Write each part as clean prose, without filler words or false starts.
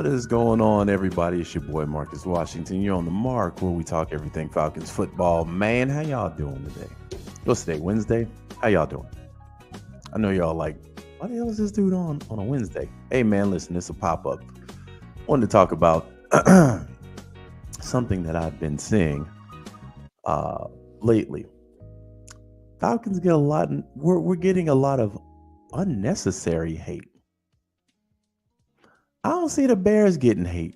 What is going on, everybody? It's your boy Marcus Washington. You're on the Mark, where we talk everything Falcons football. Man, how y'all doing today? What's today? Wednesday? How y'all doing? I know y'all like, why the hell is this dude on a Wednesday? Hey, man, listen, it's a pop up. Wanted to talk about something that I've been seeing lately. Falcons get a lot. We're getting a lot of unnecessary hate. I don't see the Bears getting hate.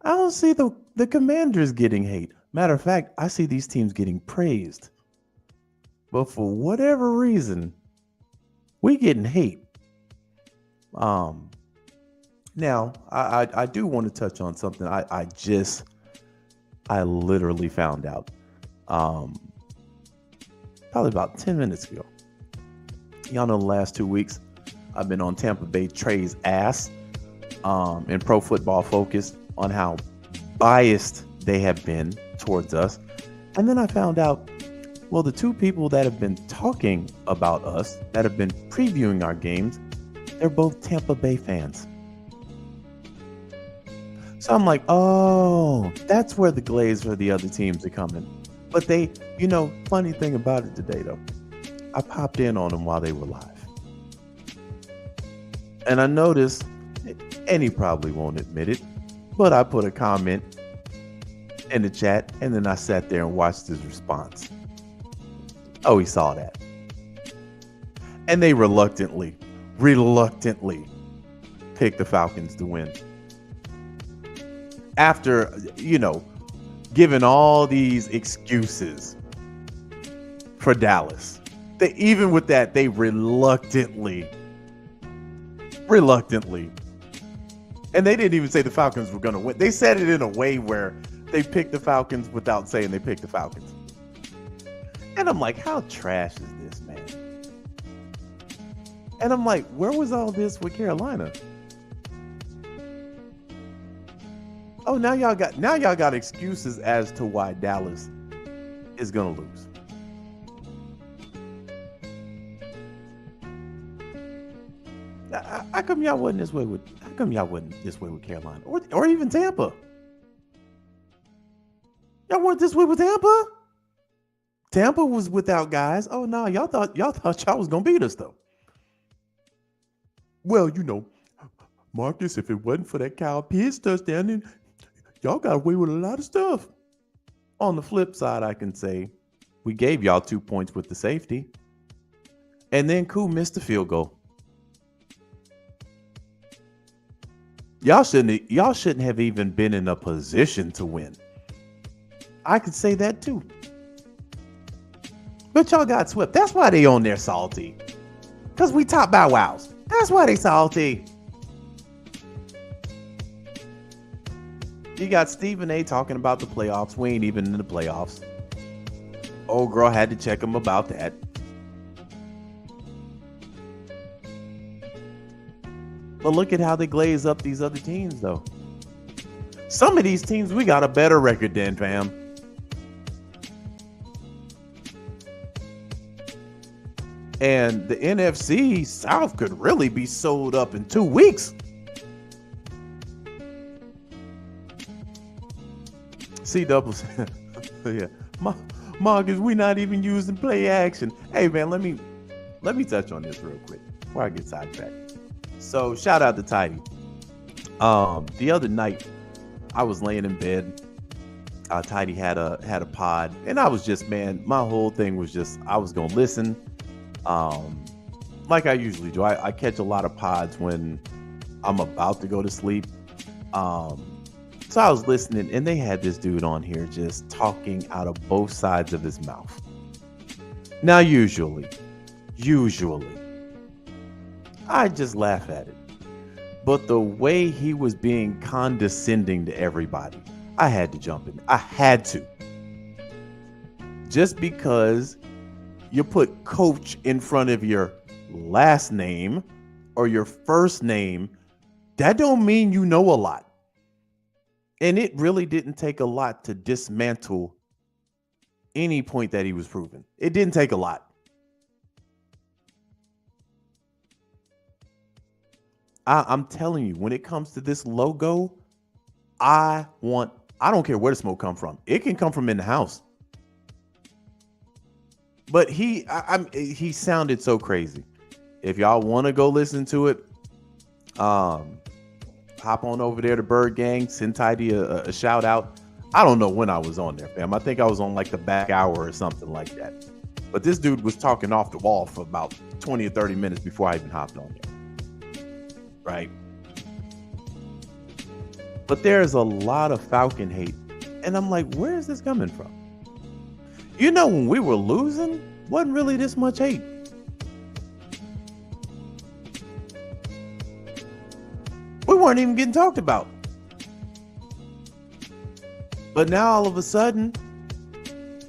I don't see the Commanders getting hate. Matter of fact, I see these teams getting praised. But for whatever reason, we getting hate. Now I do want to touch on something I literally found out probably about 10 minutes ago. Y'all know the last 2 weeks I've been on Tampa Bay Trey's ass in Pro Football Focus on how biased they have been towards us. And then I found out, well, the two people that have been talking about us, that have been previewing our games, they're both Tampa Bay fans. So I'm like, oh, that's where the glaze for the other teams are coming. But they, funny thing about it today, though, I popped in on them while they were live. And I noticed, and he probably won't admit it, but I put a comment in the chat, and then I sat there and watched his response. Oh, he saw that. And they reluctantly picked the Falcons to win. After, giving all these excuses for Dallas. Even with that, they reluctantly. And they didn't even say the Falcons were going to win. They said it in a way where they picked the Falcons without saying they picked the Falcons. And I'm like, how trash is this, man? And I'm like, where was all this with Carolina? Oh, now y'all got excuses as to why Dallas is going to lose. How come y'all wasn't this way with Carolina or even Tampa? Y'all weren't this way with Tampa? Tampa was without guys. Oh no, y'all thought y'all was gonna beat us though. Well, Marcus, if it wasn't for that Kyle Pitts touchdown, then y'all got away with a lot of stuff. On the flip side, I can say we gave y'all 2 points with the safety. And then Koo missed the field goal. Y'all shouldn't have even been in a position to win. I could say that too. But y'all got swept. That's why they on there salty. Because we top bow wows. That's why they salty. You got Stephen A talking about the playoffs. We ain't even in the playoffs. Old girl had to check him about that. But look at how they glaze up these other teams, though. Some of these teams, we got a better record than, fam. And the NFC South could really be sold up in 2 weeks. C-doubles. Yeah. Marcus, we not even using play action. Hey, man, let me touch on this real quick before I get sidetracked. So shout out to Tidy. The other night I was laying in bed. Tidy had a pod, and I was just, man, my whole thing was just I was gonna listen. Like I usually do. I catch a lot of pods when I'm about to go to sleep. So I was listening, and they had this dude on here just talking out of both sides of his mouth. Now, usually, I just laugh at it. But the way he was being condescending to everybody, I had to jump in. I had to. Just because you put coach in front of your last name or your first name, that don't mean you know a lot. And it really didn't take a lot to dismantle any point that he was proving. It didn't take a lot. I'm telling you, when it comes to this logo, I don't care where the smoke come from. It can come from in the house. But he sounded so crazy. If y'all want to go listen to it, hop on over there to Bird Gang, send Tidy a shout out. I don't know when I was on there, fam. I think I was on like the back hour or something like that. But this dude was talking off the wall for about 20 or 30 minutes before I even hopped on there. Right? But there's a lot of Falcon hate. And I'm like, where is this coming from? You know, when we were losing, wasn't really this much hate. We weren't even getting talked about. But now all of a sudden,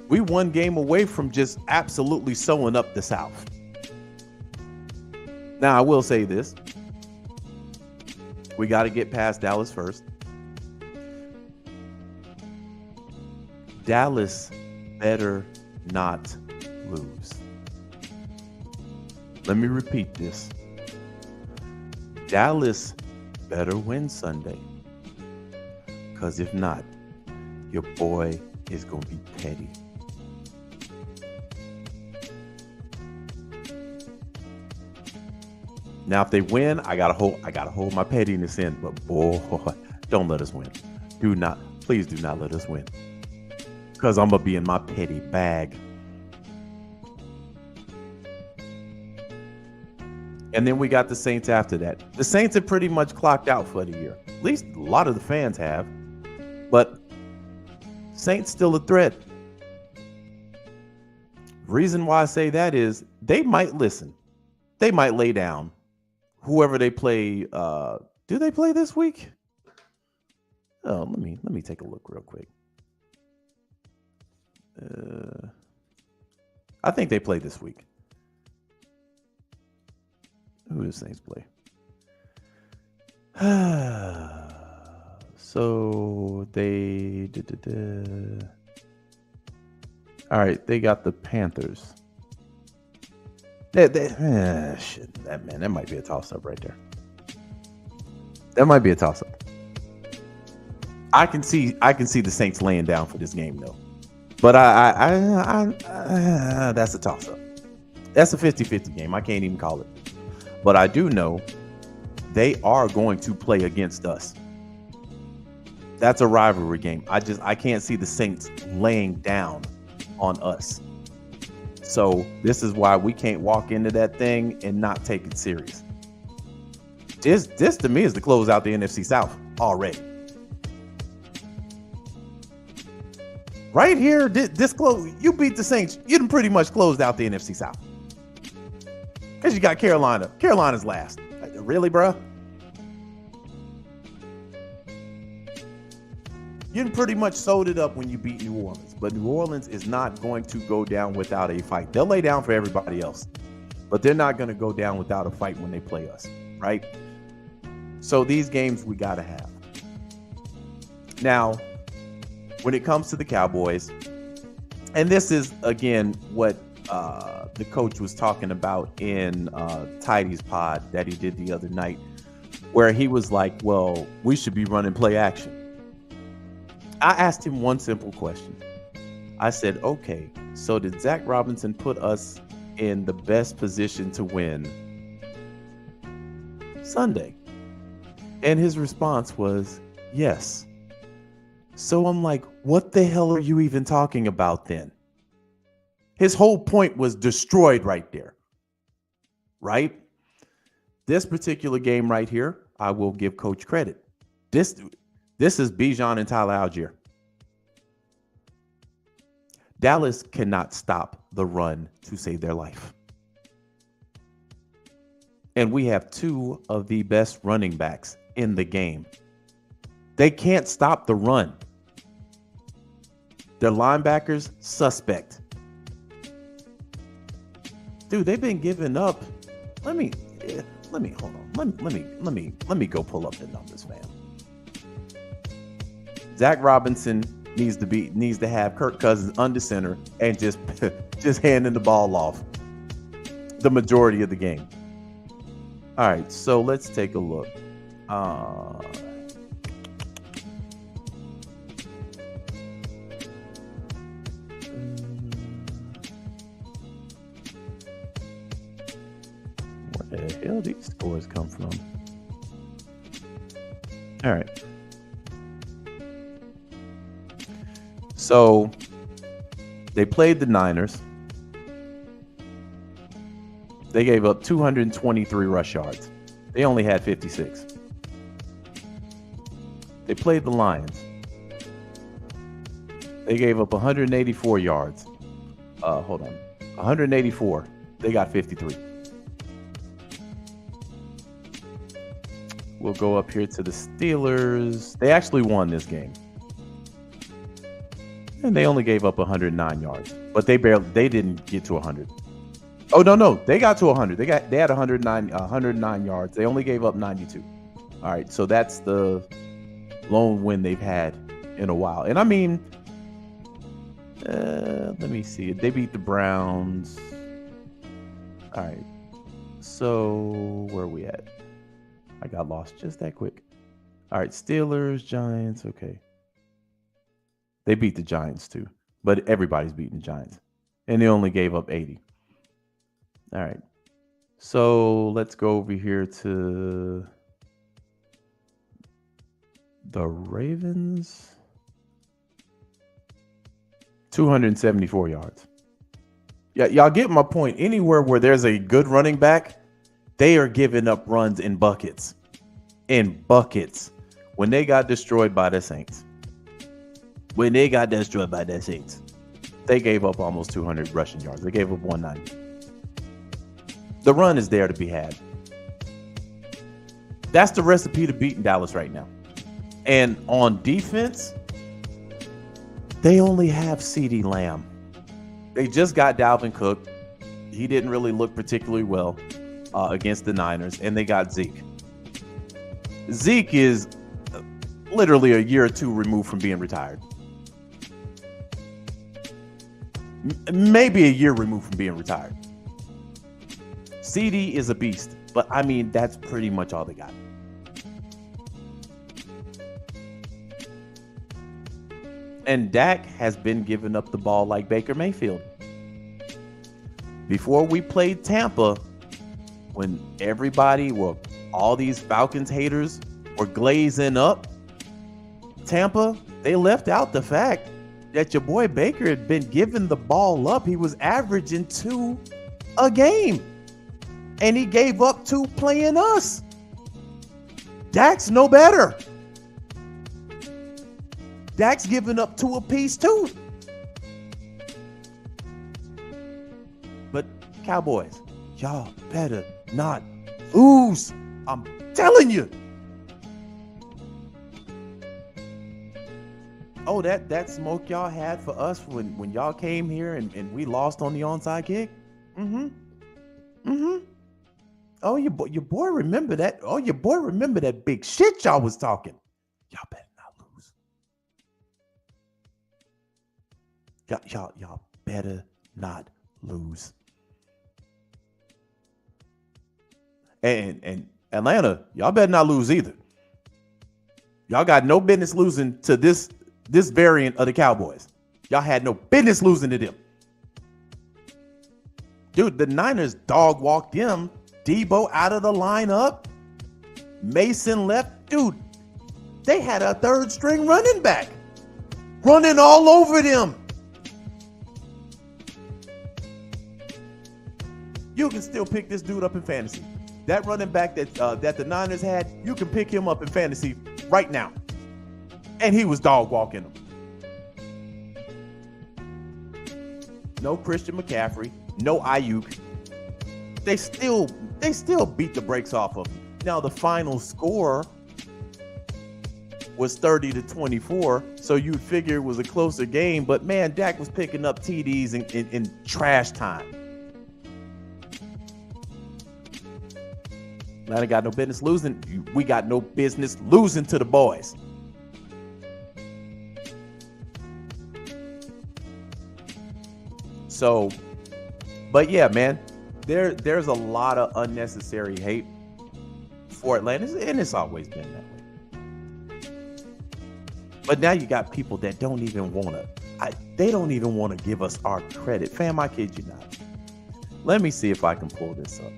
we one game away from just absolutely sewing up the South. Now, I will say this. We got to get past Dallas first. Dallas better not lose. Let me repeat this. Dallas better win Sunday. Because if not, your boy is going to be petty. Now, if they win, I gotta hold my pettiness in. But boy, don't let us win. Please do not let us win. Because I'm gonna be in my petty bag. And then we got the Saints after that. The Saints have pretty much clocked out for the year. At least a lot of the fans have. But Saints still a threat. Reason why I say that is they might listen. They might lay down. Whoever they play, do they play this week? Oh, let me take a look real quick. I think they play this week. Who does Saints play? So they all right, they got the Panthers. Shit, that might be a toss-up right there. That might be a toss-up. I can see the Saints laying down for this game though. But that's a toss-up. That's a 50-50 game. I can't even call it. But I do know they are going to play against us. That's a rivalry game. I can't see the Saints laying down on us. So this is why we can't walk into that thing and not take it serious. This to me is to close out the NFC South already. Right here, this close. You beat the Saints. You done pretty much closed out the NFC South. Because you got Carolina. Carolina's last. Like, really, bro? You pretty much sold it up when you beat New Orleans. But New Orleans is not going to go down without a fight. They'll lay down for everybody else. But they're not going to go down without a fight when they play us. Right? So these games we got to have. Now, when it comes to the Cowboys, and this is, again, what the coach was talking about in Tidy's pod that he did the other night, where he was like, well, we should be running play action. I asked him one simple question. I said, okay, so did Zach Robinson put us in the best position to win Sunday? And his response was, yes. So I'm like, what the hell are you even talking about then? His whole point was destroyed right there. Right? This particular game right here, I will give Coach credit. This is Bijan and Tyler Algier. Dallas cannot stop the run to save their life. And we have two of the best running backs in the game. They can't stop the run. Their linebackers, suspect. Dude, they've been giving up. Let me hold on. Let me go pull up the numbers, fam. Zach Robinson needs to have Kirk Cousins under center and just handing the ball off the majority of the game. All right, so let's take a look. Uh, where the hell these scores come from? All right. So they played the Niners. They gave up 223 rush yards. They only had 56. They played the Lions. They gave up 184 yards. Hold on. 184. They got 53. We'll go up here to the Steelers. They actually won this game. And they only gave up 109 yards. But they didn't get to 100. Oh, no. They got to 100. They had 109 yards. They only gave up 92. All right, so that's the lone win they've had in a while. And I mean, let me see. They beat the Browns. All right. So where are we at? I got lost just that quick. All right, Steelers, Giants. Okay. They beat the Giants too, but everybody's beating the Giants. And they only gave up 80. All right. So let's go over here to the Ravens. 274 yards. Yeah, y'all get my point. Anywhere where there's a good running back, they are giving up runs in buckets. In buckets. When they got destroyed by the Saints. They gave up almost 200 rushing yards. They gave up 190. The run is there to be had. That's the recipe to beating Dallas right now. And on defense, they only have CeeDee Lamb. They just got Dalvin Cook. He didn't really look particularly well against the Niners. And they got Zeke. Zeke is literally a year or two removed from being retired. Maybe a year removed from being retired. CD is a beast, but I mean, that's pretty much all they got. And Dak has been giving up the ball like Baker Mayfield. Before we played Tampa, when all these Falcons haters were glazing up Tampa, they left out the fact that your boy Baker had been giving the ball up. He was averaging 2 a game. And he gave up 2 playing us. Dak's no better. Dak's giving up 2 apiece too. But Cowboys, y'all better not lose. I'm telling you. Oh, that smoke y'all had for us when y'all came here and we lost on the onside kick? Oh, your boy remember that. Oh, your boy remember that big shit y'all was talking. Y'all better not lose. Y'all better not lose. And Atlanta, y'all better not lose either. Y'all got no business losing to this variant of the Cowboys. Y'all had no business losing to them. Dude, the Niners dog walked them. Debo out of the lineup. Mason left. Dude, they had a 3rd string running back running all over them. You can still pick this dude up in fantasy. That running back that the Niners had, you can pick him up in fantasy right now. And he was dog walking them. No Christian McCaffrey, no Ayuk. They still beat the brakes off of him. Now the final score was 30-24, so you'd figure it was a closer game. But man, Dak was picking up TDs in trash time. Atlanta got no business losing. We got no business losing to the boys. So, but yeah, man, there's a lot of unnecessary hate for Atlanta, and it's always been that way. But now you got people that don't even want to. They don't even want to give us our credit. Fam, I kid you not. Let me see if I can pull this up.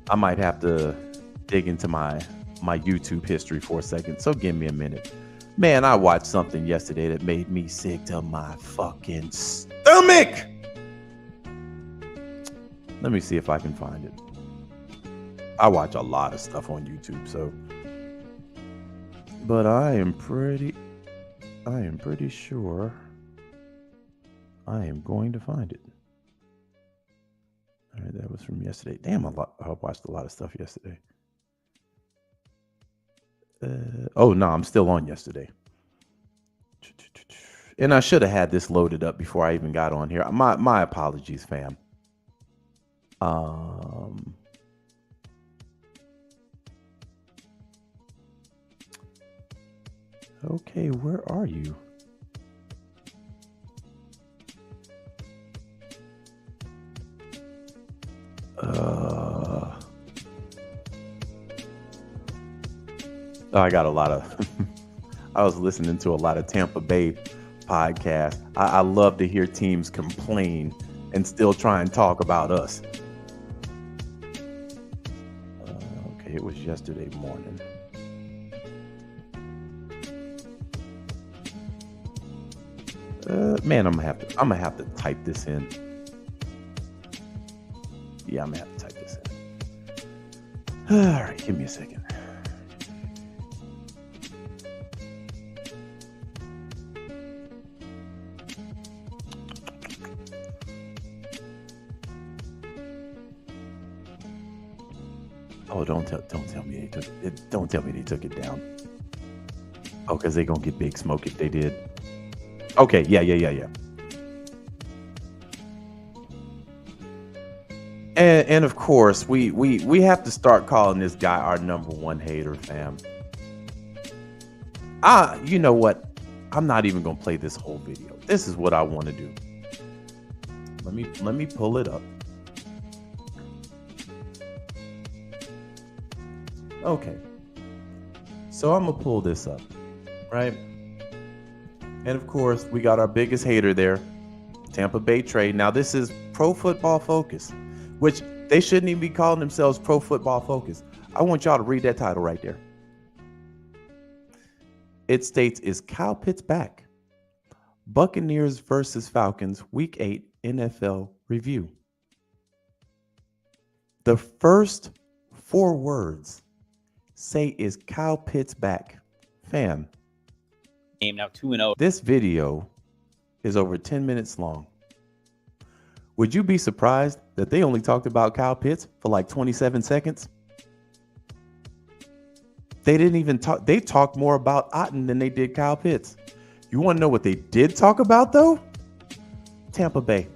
I might have to dig into my YouTube history for a second. So give me a minute. Man, I watched something yesterday that made me sick to my fucking stomach. Let me see if I can find it. I watch a lot of stuff on YouTube, so. But I am pretty sure I am going to find it. All right, that was from yesterday. Damn, I watched a lot of stuff yesterday. Oh, no, I'm still on yesterday. And I should have had this loaded up before I even got on here. My apologies, fam. Okay, where are you? I got a lot of I was listening to a lot of Tampa Bay podcasts. I love to hear teams complain and still try and talk about us. Okay, it was yesterday morning. Man, I'm gonna have to type this in. Yeah, I'm gonna have to type this in. All right, give me a second. Oh, don't tell me they took it. Don't tell me they took it down. Oh, because they're gonna get big smoke if they did. Okay, yeah. And of course, we have to start calling this guy our number one hater, fam. You know what? I'm not even gonna play this whole video. This is what I want to do. Let me pull it up. Okay. So I'm gonna pull this up, right? And of course, we got our biggest hater there, Tampa Bay trade. Now this is Pro Football Focus, which they shouldn't even be calling themselves Pro Football Focus. I want y'all to read that title right there. It states, "Is Kyle Pitts back? Buccaneers versus Falcons Week 8 NFL Review." The first 4 words say, "Is Kyle Pitts back?" Fam. Game now 2-0. This video is over 10 minutes long. Would you be surprised that they only talked about Kyle Pitts for like 27 seconds? They didn't even talk. They talked more about Otten than they did Kyle Pitts. You want to know what they did talk about, though? Tampa Bay.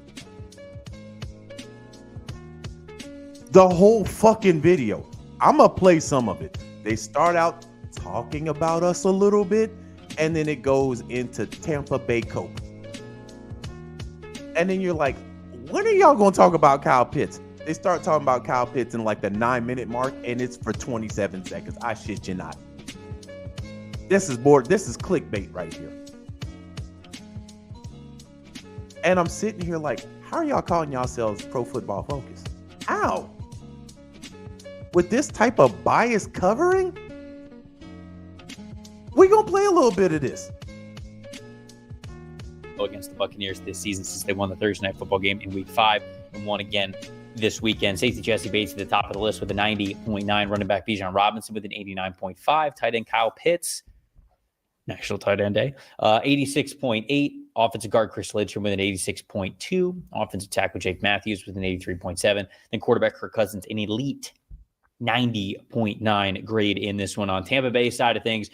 The whole fucking video. I'm going to play some of it. They start out talking about us a little bit, and then it goes into Tampa Bay Cope. And then you're like, when are y'all going to talk about Kyle Pitts? They start talking about Kyle Pitts in like the 9-minute mark, and it's for 27 seconds. I shit you not. This is clickbait right here. And I'm sitting here like, how are y'all calling yourselves Pro Football Focus? How? With this type of bias covering? We're going to play a little bit of this. Against the Buccaneers this season since they won the Thursday Night Football game in Week 5 and won again this weekend. Safety Jesse Bates at the top of the list with a 90.9. Running back Bijan Robinson with an 89.5. Tight end Kyle Pitts, National Tight End Day, 86.8. Offensive guard Chris Lidstrom with an 86.2. Offensive tackle Jake Matthews with an 83.7. Then quarterback Kirk Cousins, an elite 90.9 grade in this one. On Tampa Bay side of things,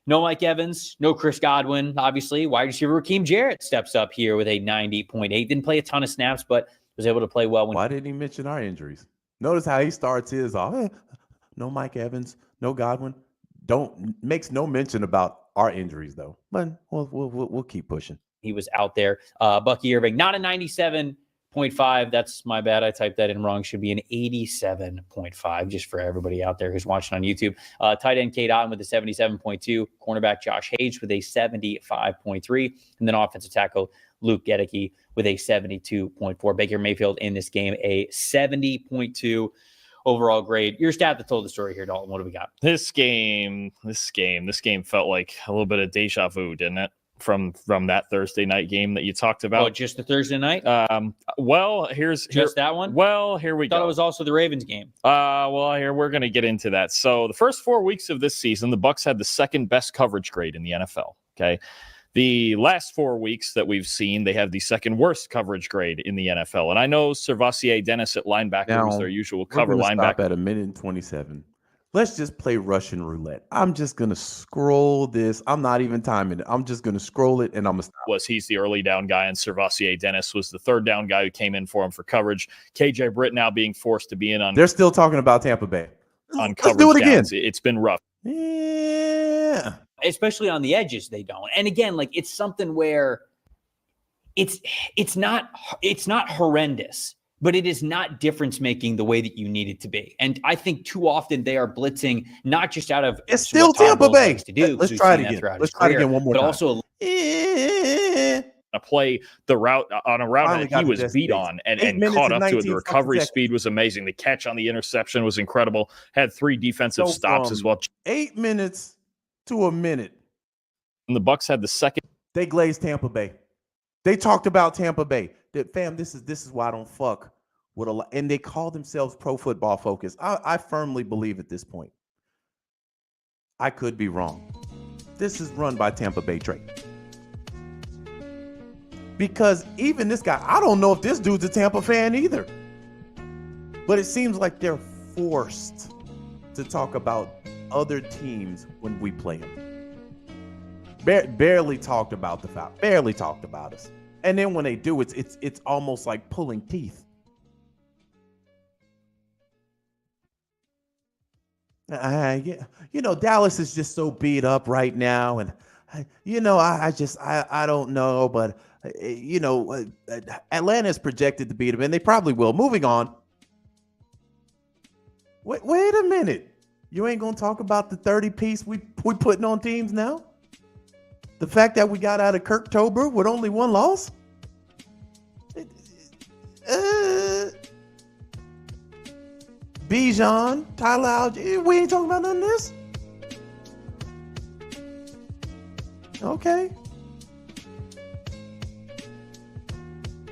no Mike Evans, no Chris Godwin, obviously. Wide receiver Raheem Jarrett steps up here with a 90.8. Didn't play a ton of snaps, but was able to play well. Why didn't he mention our injuries? Notice how he starts his off. No Mike Evans, no Godwin. Makes no mention about our injuries, though. But we'll keep pushing. He was out there. Bucky Irving, not a 97 0.5. That's my bad. I typed that in wrong. Should be an 87.5, just for everybody out there who's watching on YouTube. Tight end Kate Otten with a 77.2. Cornerback Josh Hayes with a 75.3. And then offensive tackle Luke Gedeke with a 72.4. Baker Mayfield in this game, a 70.2 overall grade. Your stat that told the story here, Dalton. What do we got? This game felt like a little bit of deja vu, didn't it? From that Thursday night game that you talked about. Oh, just the Thursday night? Well, that one? Well, here we go. I thought it was also the Ravens game. Well, here we're going to get into that. So the first 4 weeks of this season, the Bucs had the second best coverage grade in the NFL. Okay. The last 4 weeks that we've seen, they have the second worst coverage grade in the NFL. And I know Servassier Dennis at linebacker was their usual cover linebacker. Stop at 1:27. Let's just play Russian roulette. I'm just going to scroll this. I'm not even timing it. I'm just going to scroll it, and I'm going to stop. He's the early down guy, and Servassier Dennis was the third down guy who came in for him for coverage. KJ Britt now being forced to be in on. They're still talking about Tampa Bay. On coverage. Let's do it again. Downs. It's been rough. Yeah. Especially on the edges, they don't. And again, like it's something where it's not horrendous, but it is not difference making the way that you need it to be. And I think too often they are blitzing not just out of it's still Tampa Bay to do. Let's try it again. Let's try it again one more time. But also play the route on a route that he was beat on and caught up to it. The recovery speed was amazing. The catch on the interception was incredible. Had 3 defensive stops as well. 8 minutes to a minute. And the Bucs had the second. They glazed Tampa Bay. They talked about Tampa Bay. Fam, this is why I don't fuck with a lot. And they call themselves Pro Football Focus. I firmly believe at this point. I could be wrong. This is run by Tampa Bay Trey. Because even this guy, I don't know if this dude's a Tampa fan either. But it seems like they're forced to talk about other teams when we play them. Barely talked about the Falcons. Barely talked about us. And then when they do, it's almost like pulling teeth. Yeah, Dallas is just so beat up right now, and I don't know, but Atlanta is projected to beat them, and they probably will. Moving on. Wait a minute. You ain't gonna talk about the 30-piece we putting on teams now? The fact that we got out of Kirktober with only 1 loss? Bijan, Tyler Algier, we ain't talking about none of this? Okay.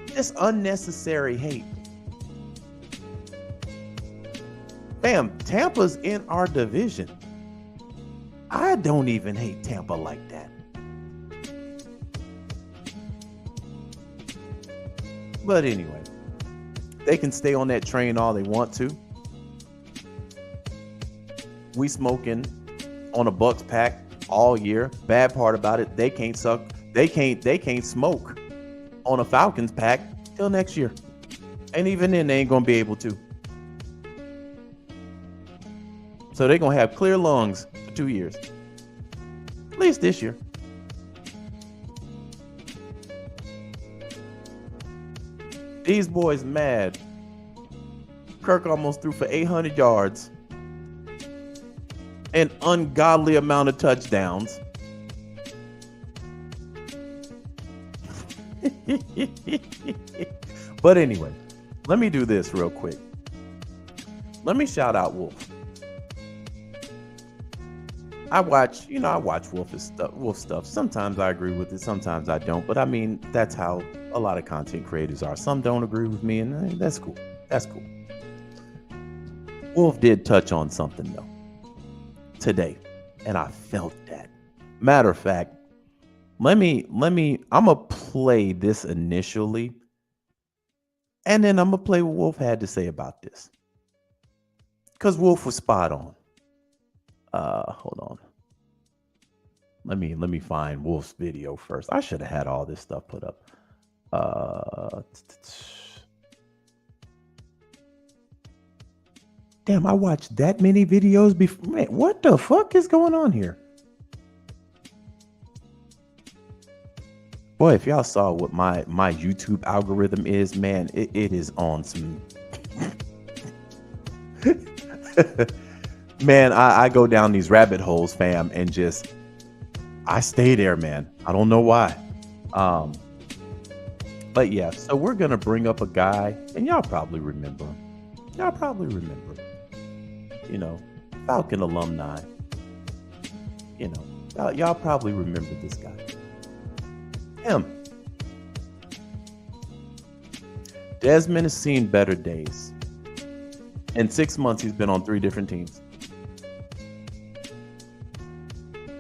It's unnecessary hate. Bam, Tampa's in our division. I don't even hate Tampa like that. But anyway, they can stay on that train all they want to. We smoking on a Bucks pack all year. Bad part about it, they can't smoke on a Falcons pack till next year. And even then, they ain't gonna be able to. So they're gonna have clear lungs for 2 years. At least this year. These boys mad. Kirk almost threw for 800 yards. An ungodly amount of touchdowns. But anyway, let me do this real quick. Let me shout out Wolf. I watch Wolf stuff. Sometimes I agree with it, sometimes I don't. But I mean, that's how a lot of content creators are. Some don't agree with me, and that's cool. That's cool. Wolf did touch on something though today, and I felt that. Matter of fact, I'm gonna play this initially, and then I'm gonna play what Wolf had to say about this, because Wolf was spot on. Hold on. Let me find Wolf's video first. I should have had all this stuff put up. Damn, I watched that many videos before. Man, what the fuck is going on here? Boy, if y'all saw what my YouTube algorithm is, man, it is on some. Man, I go down these rabbit holes, fam, and just I stay there, man. I don't know why. But yeah, so we're gonna bring up a guy, and y'all probably remember him. You know, Falcon alumni. You know, y'all probably remember this guy. Him. Desmond has seen better days. In 6 months, he's been on 3 different teams.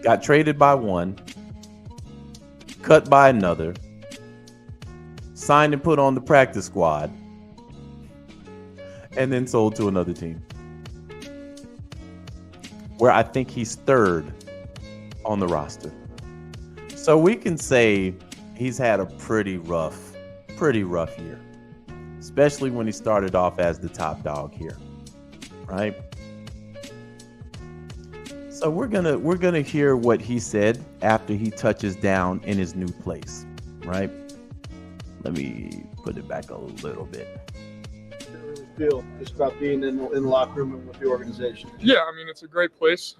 Got traded by one, cut by another, signed and put on the practice squad, and then sold to another team. Where I think he's 3rd on the roster. So we can say he's had a pretty rough year. Especially when he started off as the top dog here. Right? So we're gonna hear what he said after he touches down in his new place. Right? Let me put it back a little bit. Really feel just about being in the locker room and with the organization? Yeah, I mean, it's a great place.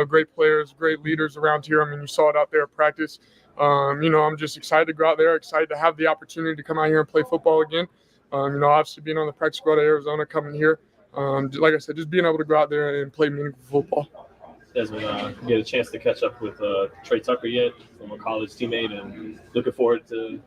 Great players, great leaders around here. I mean, you saw it out there at practice. I'm just excited to go out there, excited to have the opportunity to come out here and play football again. Obviously being on the practice squad of Arizona, coming here. Like I said, just being able to go out there and play meaningful football. Desmond, get a chance to catch up with Trey Tucker yet, from a college teammate, and looking forward to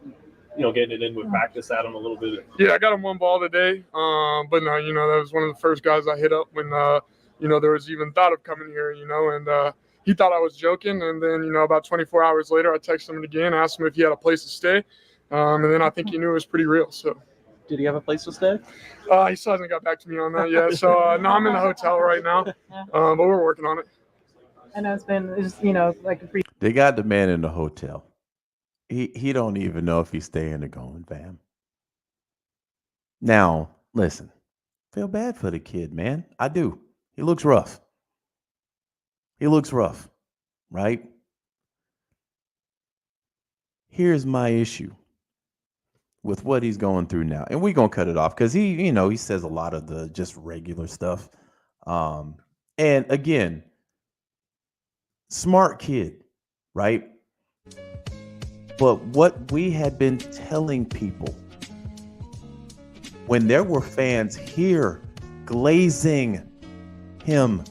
getting it in with practice at him a little bit. Yeah, I got him one ball today. But no, that was one of the first guys I hit up when, there was even thought of coming here, and he thought I was joking. And then, about 24 hours later, I texted him again, asked him if he had a place to stay. And then I think he knew it was pretty real. So. Did he have a place to stay? He still hasn't got back to me on that yet. So, no, I'm in the hotel right now, but we're working on it. I know it's like a They got the man in the hotel. He don't even know if he's staying or going, fam. Now, listen, feel bad for the kid, man. I do. He looks rough. Right? Here's my issue with what he's going through now. And we're going to cut it off because he says a lot of the just regular stuff. And again, smart kid, right? But what we had been telling people when there were fans here glazing him,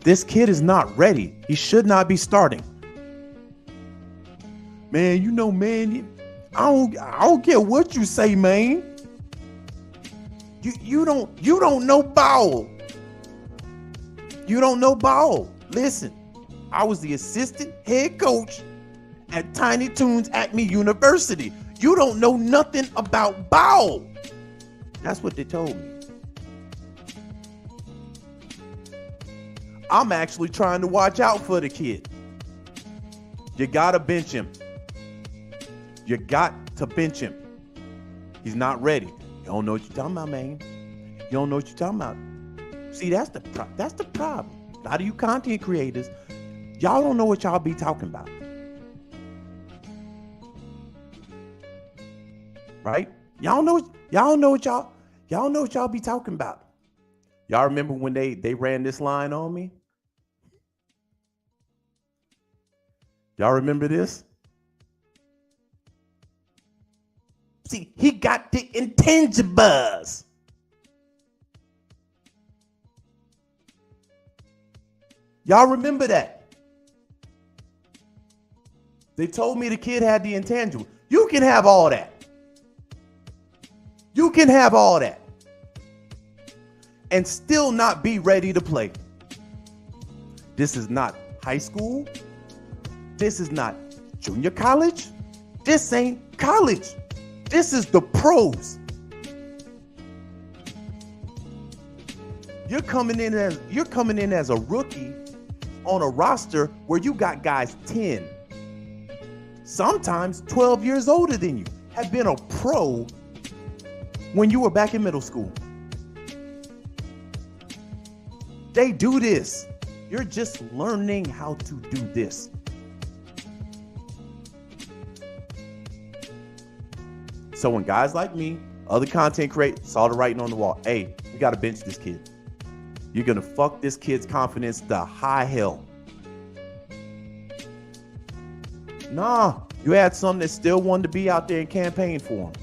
this kid is not ready. He should not be starting. Man, I don't care what you say, man. You don't know ball. You don't know ball. Listen, I was the assistant head coach at Tiny Toons Acme University. You don't know nothing about ball. That's what they told me. I'm actually trying to watch out for the kid. You gotta bench him. You got to bench him. He's not ready. You don't know what you're talking about, man. You don't know what you're talking about. See, that's the problem. A lot of you content creators, y'all don't know what y'all be talking about. Right? Y'all know what y'all be talking about. Y'all remember when they ran this line on me? Y'all remember this? See, he got the intangibles. Y'all remember that? They told me the kid had the intangible. You can have all that. You can have all that and still not be ready to play. This is not high school. This is not junior college. This ain't college. This is the pros. You're coming in as a rookie on a roster where you got guys 10, sometimes 12 years older than you, have been a pro when you were back in middle school. They do this. You're just learning how to do this. So when guys like me, other content creators, saw the writing on the wall, hey, we got to bench this kid. You're going to fuck this kid's confidence to high hell. Nah, you had some that still wanted to be out there and campaign for him.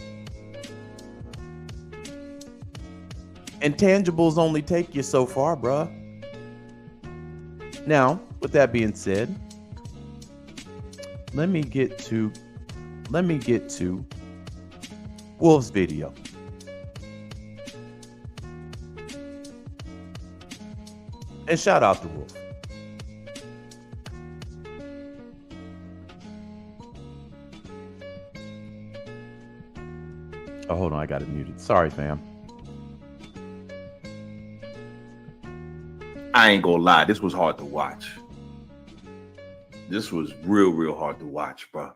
Intangibles only take you so far, bruh. Now, with that being said, let me get to Wolf's video. And shout out to Wolf. Oh, hold on, I got it muted. Sorry, fam. I ain't gonna lie, this was hard to watch. This was real hard to watch, bro.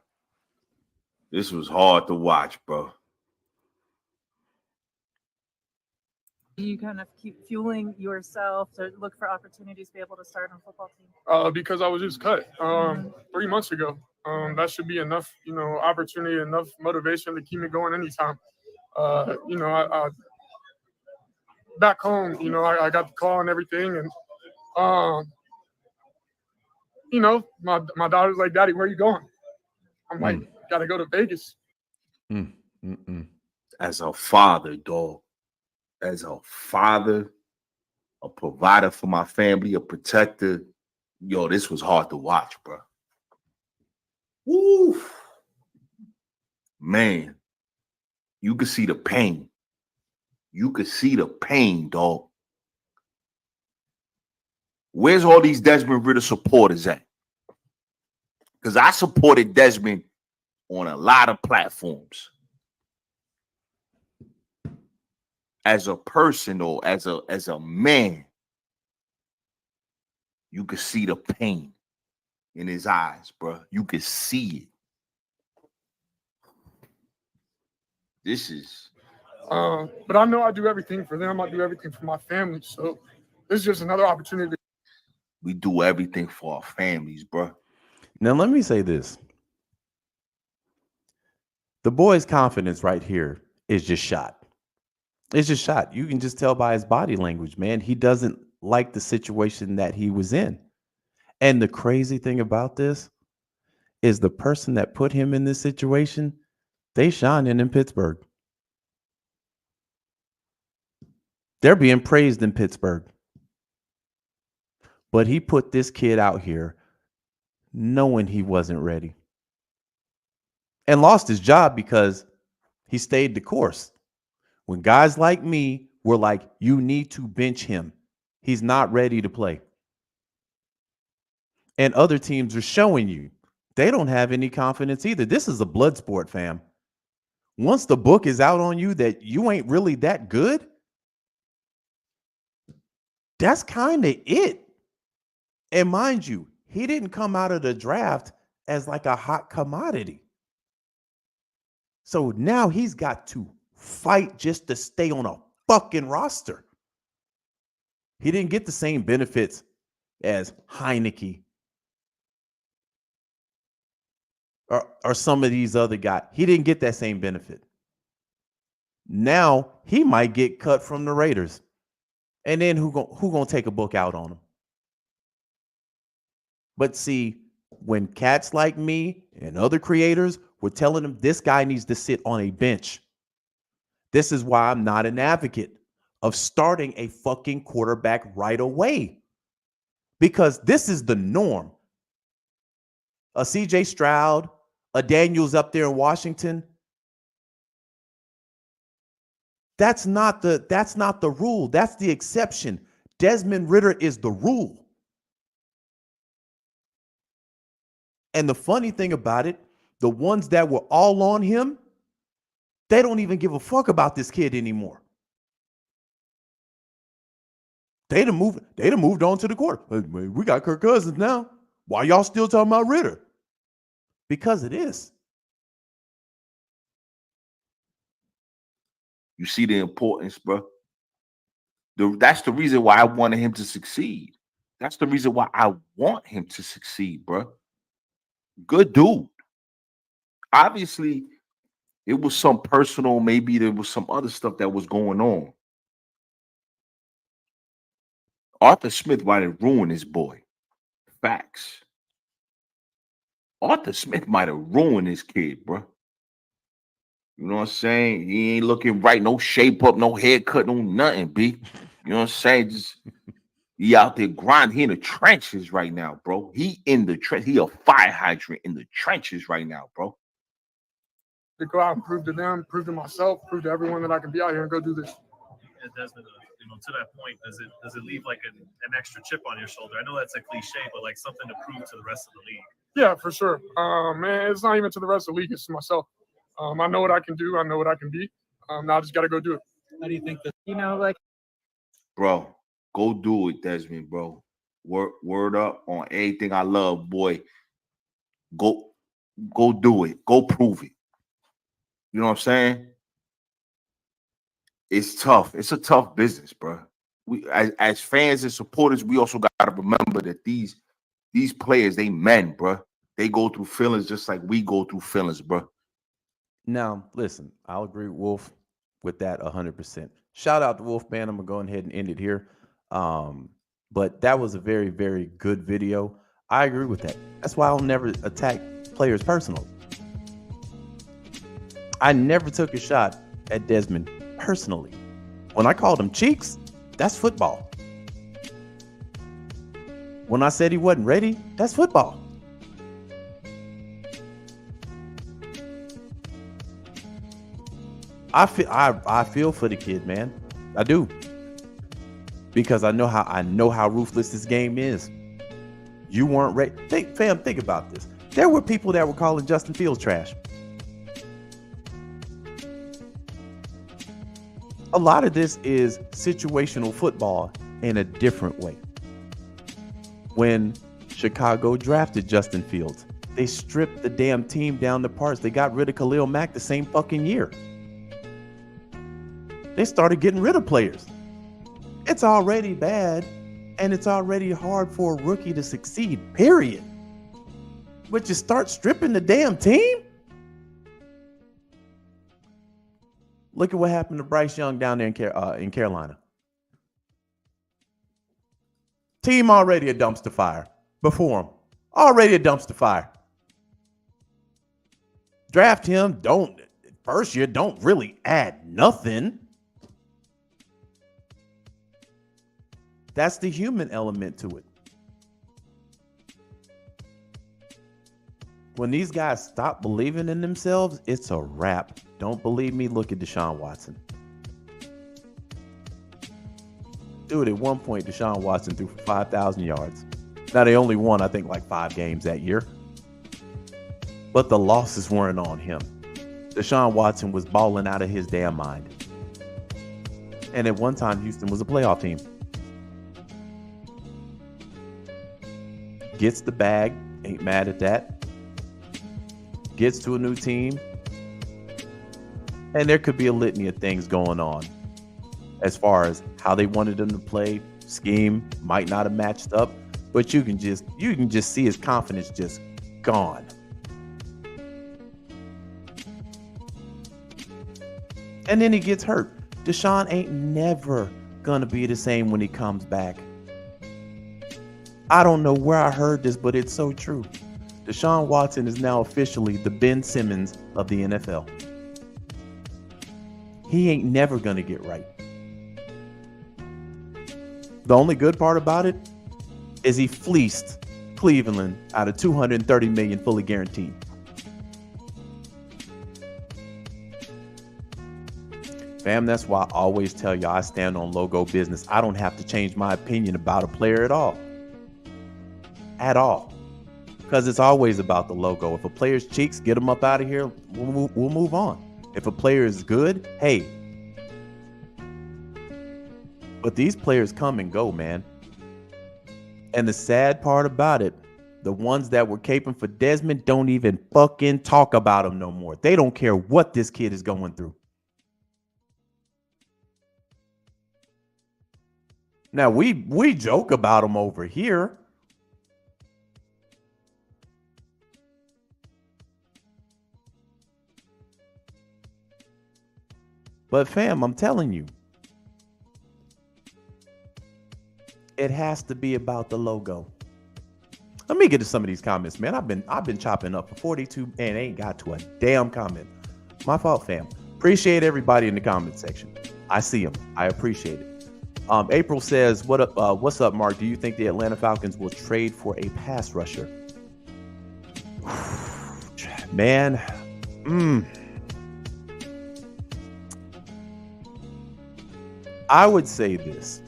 This was hard to watch, bro. You kind of keep fueling yourself to look for opportunities to be able to start on a football team? Because I was just cut 3 months ago. That should be enough, opportunity, enough motivation to keep me going anytime. I back home, I got the call and everything, and my daughter's like, "Daddy, where are you going?" I'm like, "Gotta go to Vegas." As a father, dog. As a father, a provider for my family, a protector, yo, this was hard to watch, bro. Woo, man, you could see the pain. You could see the pain, dog. Where's all these Desmond Ridder supporters at? Because I supported Desmond on a lot of platforms. As a person or as a man, you could see the pain in his eyes, bro. You could see it. This is. But I know I do everything for them. I do everything for my family. So this is just another opportunity. We do everything for our families, bro. Now, let me say this. The boy's confidence right here is just shot. It's just shot. You can just tell by his body language, man. He doesn't like the situation that he was in. And the crazy thing about this is the person that put him in this situation, they shining in Pittsburgh. They're being praised in Pittsburgh. But he put this kid out here knowing he wasn't ready. And lost his job because he stayed the course. When guys like me were like, you need to bench him. He's not ready to play. And other teams are showing you they don't have any confidence either. This is a blood sport, fam. Once the book is out on you that you ain't really that good, that's kind of it. And mind you, he didn't come out of the draft as like a hot commodity. So now he's got to fight just to stay on a fucking roster. He didn't get the same benefits as Heineke or some of these other guys. He didn't get that same benefit. Now he might get cut from the Raiders. And then who gonna take a book out on him? But see, when cats like me and other creators were telling him this guy needs to sit on a bench, this is why I'm not an advocate of starting a fucking quarterback right away. Because this is the norm. A CJ Stroud, a Daniels up there in Washington. That's not the rule. That's the exception. Desmond Ridder is the rule. And the funny thing about it, the ones that were all on him, they don't even give a fuck about this kid anymore. They'd have moved on to the quarter. We got Kirk Cousins now. Why y'all still talking about Ridder? Because it is. You see the importance, bro. That's the reason why I wanted him to succeed. That's the reason why I want him to succeed, bro. Good dude. Obviously, It was some personal, maybe there was some other stuff that was going on. Arthur Smith might have ruined his boy. Facts. Arthur Smith might have ruined his kid, bro. You know what I'm saying? He ain't looking right, no shape up, no haircut, no nothing, B. You know what I'm saying? Just he out there grinding. He in the trenches right now, bro. He in the trench. He a fire hydrant in the trenches right now, bro. To go out and prove to them, prove to myself, prove to everyone that I can be out here and go do this. Yeah, Desmond, to that point, does it leave like an extra chip on your shoulder? I know that's a cliche, but like something to prove to the rest of the league. Yeah, for sure. Man, it's not even to the rest of the league. It's to myself. I know what I can do. I know what I can be. Now I just got to go do it. How do you think that? Like, Bro, go do it, Desmond, bro. Word up on everything I love, boy. Go do it. Go prove it. You know what I'm saying? It's tough. It's a tough business, bro. We as fans and supporters, we also got to remember that these players, they men, bro. They go through feelings just like we go through feelings, bro. Now, listen, I'll agree with Wolf with that 100%. Shout out to Wolf, man. I'm going to go ahead and end it here. But that was a very, very good video. I agree with that. That's why I'll never attack players personally. I never took a shot at Desmond personally. When I called him cheeks, that's football. When I said he wasn't ready, that's football. I feel for the kid, man. I do. Because I know how ruthless this game is. You weren't ready. Think about this. There were people that were calling Justin Fields trash. A lot of this is situational football in a different way. When Chicago drafted Justin Fields, they stripped the damn team down to parts. They got rid of Khalil Mack the same fucking year. They started getting rid of players. It's already bad, and it's already hard for a rookie to succeed, period. But you start stripping the damn team? Look at what happened to Bryce Young down there in Carolina. Team already a dumpster fire before him. Already a dumpster fire. Draft him, first year, don't really add nothing. That's the human element to it. When these guys stop believing in themselves, it's a wrap. Don't believe me? Look at Deshaun Watson. Dude, at one point, Deshaun Watson threw for 5,000 yards. Now, they only won, I think, like 5 games that year. But the losses weren't on him. Deshaun Watson was balling out of his damn mind. And at one time, Houston was a playoff team. Gets the bag, ain't mad at that. Gets to a new team. And there could be a litany of things going on as far as how they wanted him to play, scheme might not have matched up, but you can just see his confidence just gone. And then he gets hurt. Deshaun ain't never gonna be the same when he comes back. I don't know where I heard this, but it's so true. Deshaun Watson is now officially the Ben Simmons of the NFL. He ain't never gonna get right. The only good part about it is he fleeced Cleveland out of $230 million fully guaranteed. Fam, that's why I always tell you I stand on logo business. I don't have to change my opinion about a player at all. At all. Because it's always about the logo. If a player's cheeks, get them up out of here, we'll move on. If a player is good, hey. But these players come and go, man. And the sad part about it, the ones that were caping for Desmond don't even fucking talk about him no more. They don't care what this kid is going through. Now, we joke about him over here. But fam, I'm telling you, it has to be about the logo. Let me get to some of these comments, man. I've been chopping up for 42 and ain't got to a damn comment. My fault, fam. Appreciate everybody in the comment section. I see them. I appreciate it. April says, what's up, Mark? Do you think the Atlanta Falcons will trade for a pass rusher? Man, I would say this.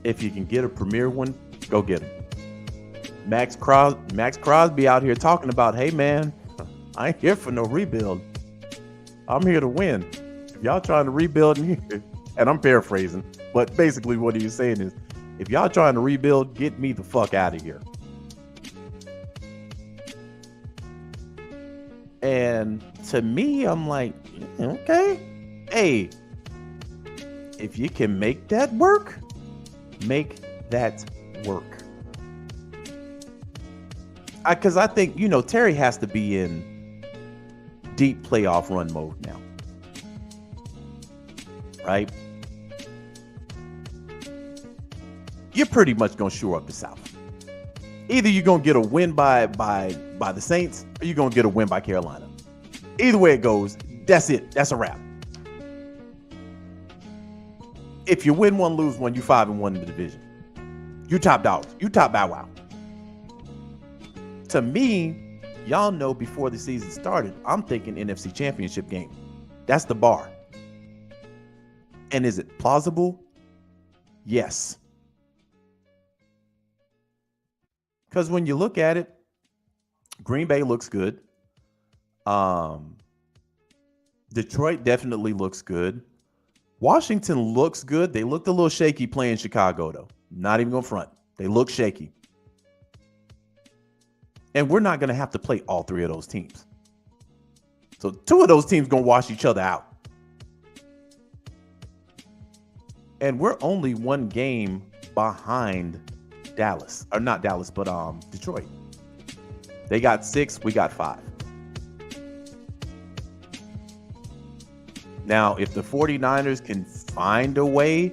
If you can get a premier one, go get him. Max Crosby out here talking about, hey, man, I ain't here for no rebuild. I'm here to win. If y'all trying to rebuild in here, and I'm paraphrasing, but basically what he's saying is, if y'all trying to rebuild, get me the fuck out of here. And to me, I'm like, okay, hey, if you can make that work, make that work. Because I think, Terry has to be in deep playoff run mode now. Right? You're pretty much going to shore up the South. Either you're going to get a win by the Saints, or you're going to get a win by Carolina. Either way it goes, that's it. That's a wrap. If you win one, lose one, you 5-1 in the division. You top dogs. You top bow wow. To me, y'all know before the season started, I'm thinking NFC Championship game. That's the bar. And is it plausible? Yes. Because when you look at it, Green Bay looks good. Detroit definitely looks good. Washington looks good. They looked a little shaky playing Chicago, though. Not even going to front. They look shaky. And we're not going to have to play all three of those teams. So 2 of those teams going to wash each other out. And we're only 1 game behind Dallas. Or not Dallas, but Detroit. They got 6, we got 5. Now, if the 49ers can find a way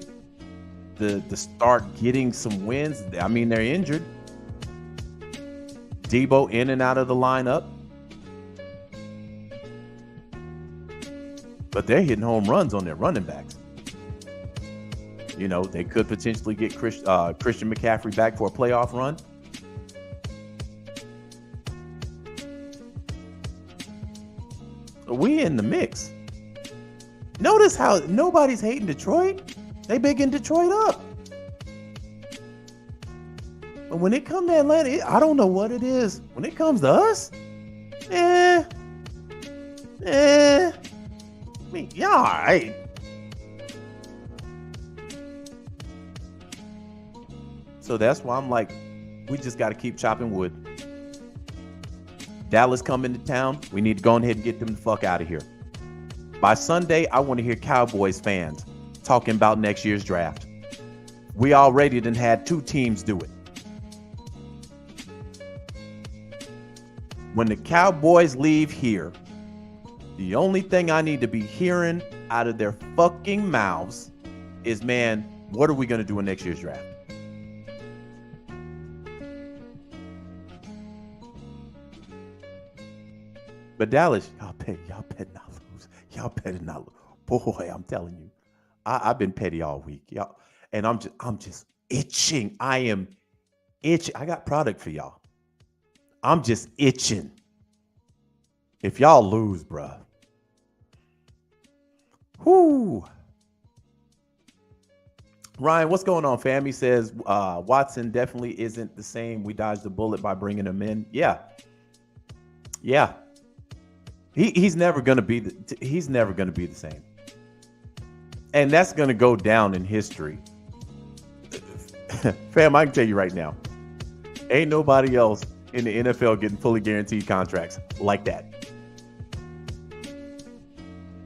to start getting some wins, I mean, they're injured. Debo in and out of the lineup. But they're hitting home runs on their running backs. They could potentially get Christian McCaffrey back for a playoff run. We in the mix. Notice how nobody's hating Detroit. They bigging Detroit up. But when it comes to Atlanta, I don't know what it is. When it comes to us, I mean, y'all all right. So that's why I'm like, we just got to keep chopping wood. Dallas coming to town. We need to go ahead and get them the fuck out of here. By Sunday, I want to hear Cowboys fans talking about next year's draft. We already done had 2 teams do it. When the Cowboys leave here, the only thing I need to be hearing out of their fucking mouths is, man, what are we going to do in next year's draft? But Dallas, y'all better not lose. Y'all better not lose. Boy, I'm telling you, I've been petty all week, y'all, and I'm just itching. I am itching. I got product for y'all. I'm just itching. If y'all lose, bruh. Whoo. Ryan, what's going on, fam? He says Watson definitely isn't the same. We dodged the bullet by bringing him in. Yeah. He's never gonna be the same, and that's gonna go down in history. Fam, I can tell you right now, ain't nobody else in the NFL getting fully guaranteed contracts like that.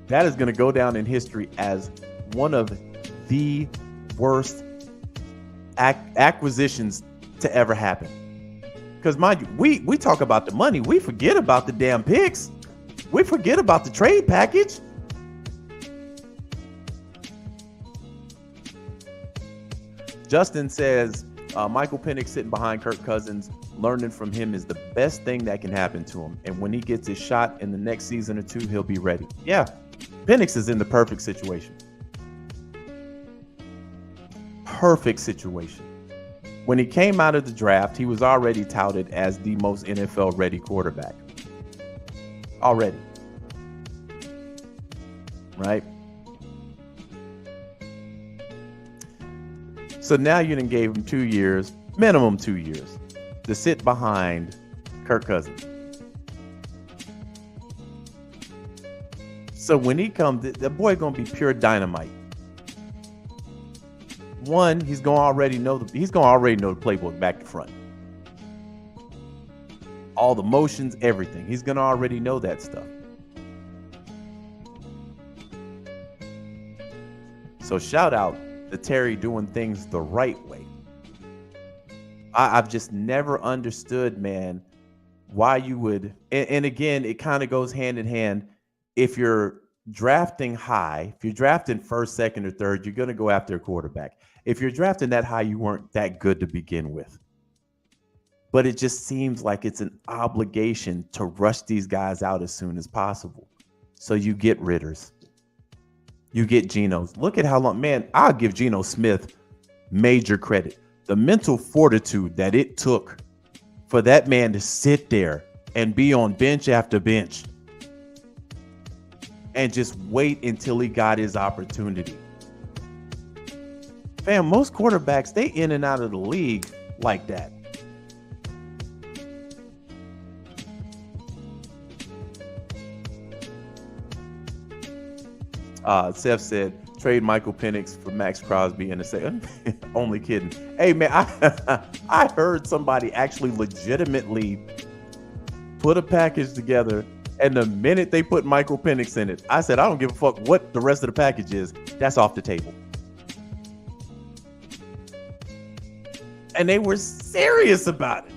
That is gonna go down in history as one of the worst acquisitions to ever happen. Because mind you, we talk about the money, we forget about the damn picks. We forget about the trade package. Justin says Michael Penix sitting behind Kirk Cousins, learning from him is the best thing that can happen to him. And when he gets his shot in the next season or two, he'll be ready. Yeah, Penix is in the perfect situation. Perfect situation. When he came out of the draft, he was already touted as the most NFL-ready quarterback. Already. Right? So now you done gave him 2 years, minimum 2 years, to sit behind Kirk Cousins. So when he comes, the boy gonna be pure dynamite. One, he's gonna already know the playbook back to front. All the motions, everything. He's gonna already know that stuff. So shout out to Terry doing things the right way. I've just never understood, man, why you would, and again, it kind of goes hand in hand. If you're drafting high, if you're drafting first, second, or third, you're going to go after a quarterback. If you're drafting that high, you weren't that good to begin with. But it just seems like it's an obligation to rush these guys out as soon as possible. So you get Ridders. You get Genos. Look at how long, man, I'll give Geno Smith major credit. The mental fortitude that it took for that man to sit there and be on bench after bench and just wait until he got his opportunity. Fam, most quarterbacks, they in and out of the league like that. Seth said, trade Michael Penix for Max Crosby and to say, only kidding. Hey, man, I heard somebody actually legitimately put a package together, and the minute they put Michael Penix in it, I said, I don't give a fuck what the rest of the package is. That's off the table. And they were serious about it.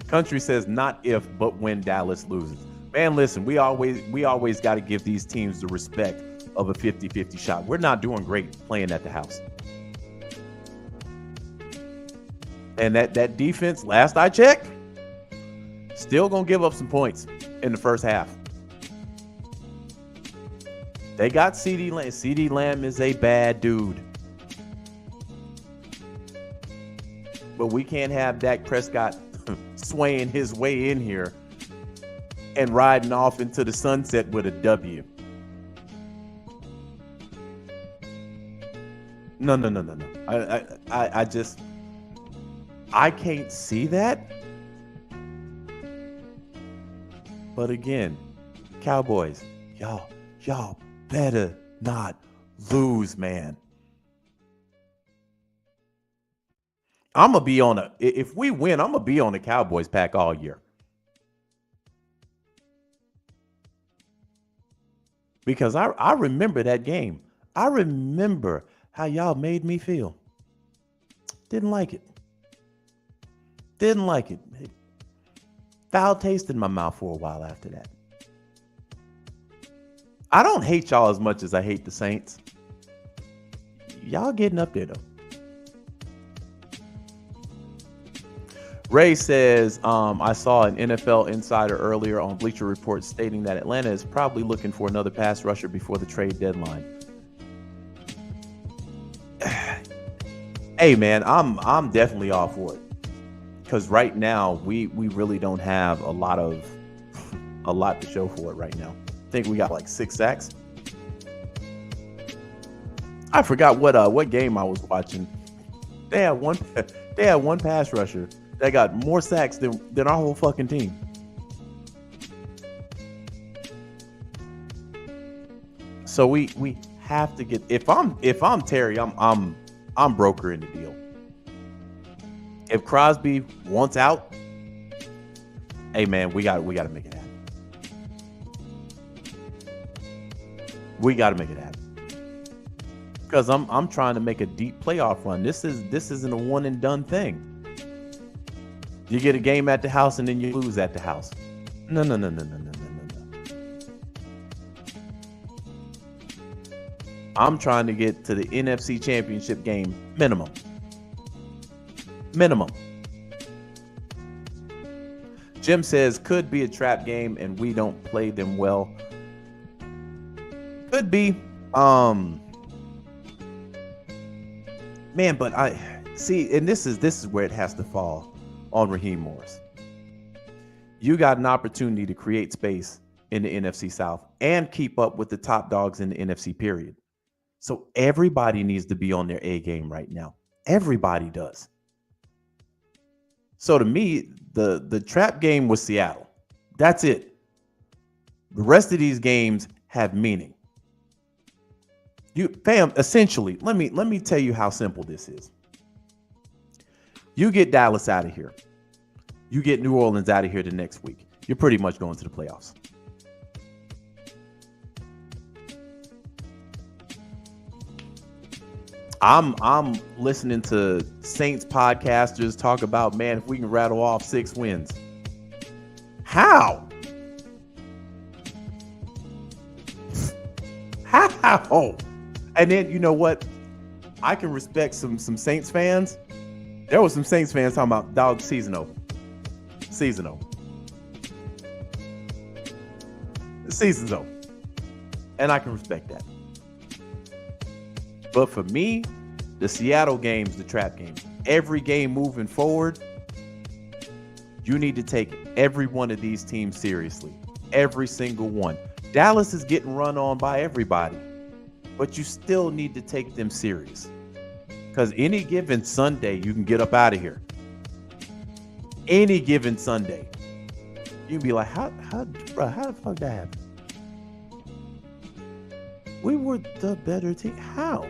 Country says, not if, but when Dallas loses. Man, listen, we always got to give these teams the respect of a 50-50 shot. We're not doing great playing at the house. And that defense, last I checked, still going to give up some points in the first half. They got CeeDee Lamb. CeeDee Lamb is a bad dude. But we can't have Dak Prescott swaying his way in here and riding off into the sunset with a W. No. I can't see that. But again, Cowboys, y'all better not lose, man. If we win, I'm gonna be on the Cowboys pack all year. Because I remember that game. I remember how y'all made me feel. Didn't like it. Foul taste in my mouth for a while after that. I don't hate y'all as much as I hate the Saints. Y'all getting up there, though. Ray says, I saw an NFL insider earlier on Bleacher Report stating that Atlanta is probably looking for another pass rusher before the trade deadline. Hey, man, I'm definitely all for it. Because right now, we really don't have a lot to show for it right now. I think we got like 6 sacks. I forgot what game I was watching. They had one pass rusher that got more sacks than our whole fucking team. So we have to get, if I'm Terry, I'm brokering the deal. If Crosby wants out, hey man, we gotta make it happen. We gotta make it happen. Because I'm trying to make a deep playoff run. This isn't a one and done thing. You get a game at the house and then you lose at the house. No. I'm trying to get to the NFC Championship game minimum. Minimum. Jim says, could be a trap game and we don't play them well. Could be. Man, but I see, and this is where it has to fall on Raheem Morris. You got an opportunity to create space in the NFC South and keep up with the top dogs in the NFC, period. So everybody needs to be on their A game right now. Everybody does. So to me, the trap game was Seattle. That's it. The rest of these games have meaning. Essentially, let me tell you how simple this is. You get Dallas out of here. You get New Orleans out of here the next week. You're pretty much going to the playoffs. I'm listening to Saints podcasters talk about, man, if we can rattle off 6 wins. How? How? And then, you know what? I can respect some Saints fans. There was some Saints fans talking about dog seasonal. Season's over. And I can respect that. But for me, the Seattle game's the trap game. Every game moving forward, you need to take every one of these teams seriously. Every single one. Dallas is getting run on by everybody, but you still need to take them serious. Because any given Sunday, you can get up out of here. Any given Sunday. You can be like, how the fuck that happened? We were the better team. How?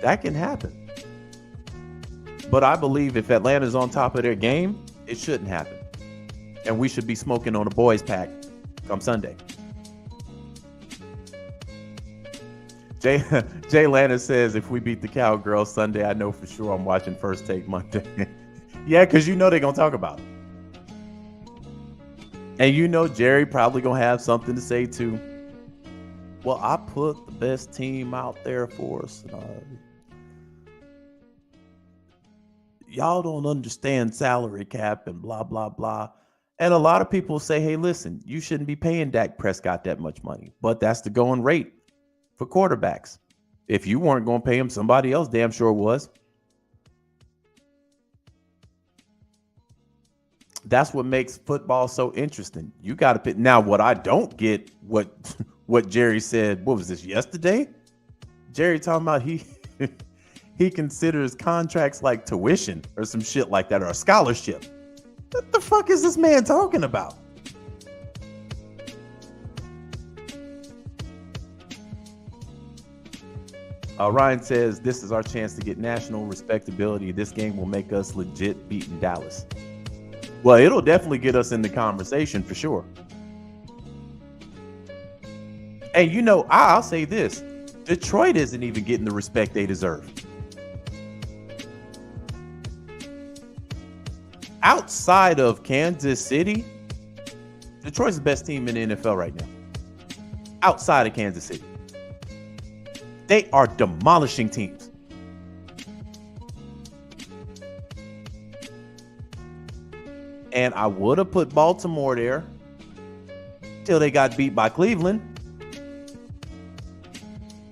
That can happen. But I believe if Atlanta's on top of their game, it shouldn't happen. And we should be smoking on a boys pack come Sunday. Jay Lana says, if we beat the Cowgirls Sunday, I know for sure I'm watching First Take Monday. Yeah, because you know they're going to talk about it. And you know Jerry probably going to have something to say too. Well, I put the best team out there for us. Y'all don't understand salary cap and blah, blah, blah. And a lot of people say, hey, listen, you shouldn't be paying Dak Prescott that much money. But that's the going rate for quarterbacks. If you weren't going to pay him, somebody else damn sure was. That's what makes football so interesting. You got to pick. Now, what I don't get, what Jerry said, what was this, yesterday? Jerry talking about he considers contracts like tuition or some shit like that, or a scholarship. What the fuck is this man talking about? Ryan says, this is our chance to get national respectability. This game will make us legit beating Dallas. Well, it'll definitely get us in the conversation for sure. And you know, I'll say this. Detroit isn't even getting the respect they deserve. Outside of Kansas City, Detroit's the best team in the NFL right now. Outside of Kansas City. They are demolishing teams. And I would have put Baltimore there till they got beat by Cleveland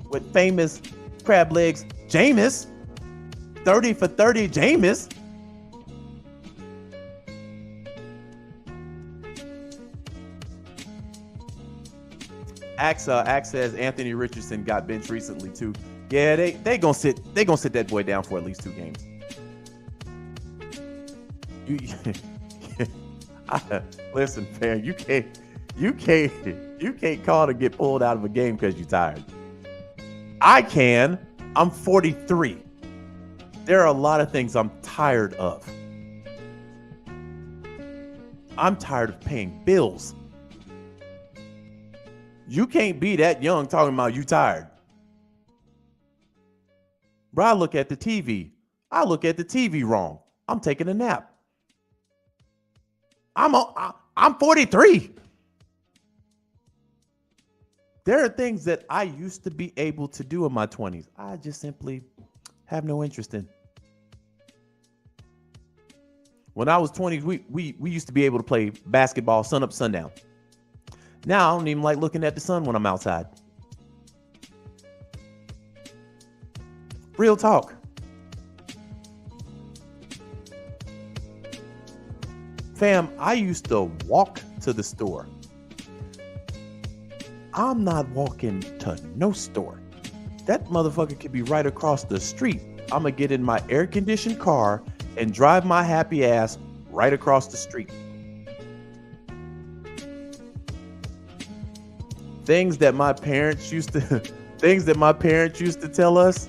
with famous crab legs Jameis. 30 for 30 Jameis. Axe says Anthony Richardson got benched recently too. Yeah, they gonna sit that boy down for at least 2 games. Listen, fam, you can't call to get pulled out of a game because you're tired. I can. I'm 43. There are a lot of things I'm tired of. I'm tired of paying bills. You can't be that young talking about you tired. Bro, I look at the TV. I look at the TV wrong. I'm taking a nap. I'm 43. There are things that I used to be able to do in my 20s. I just simply have no interest in. When I was 20, we used to be able to play basketball sun up, sundown. Now I don't even like looking at the sun when I'm outside. Real talk. Fam, I used to walk to the store. I'm not walking to no store. That motherfucker could be right across the street. I'm gonna get in my air-conditioned car and drive my happy ass right across the street. Things that my parents used to tell us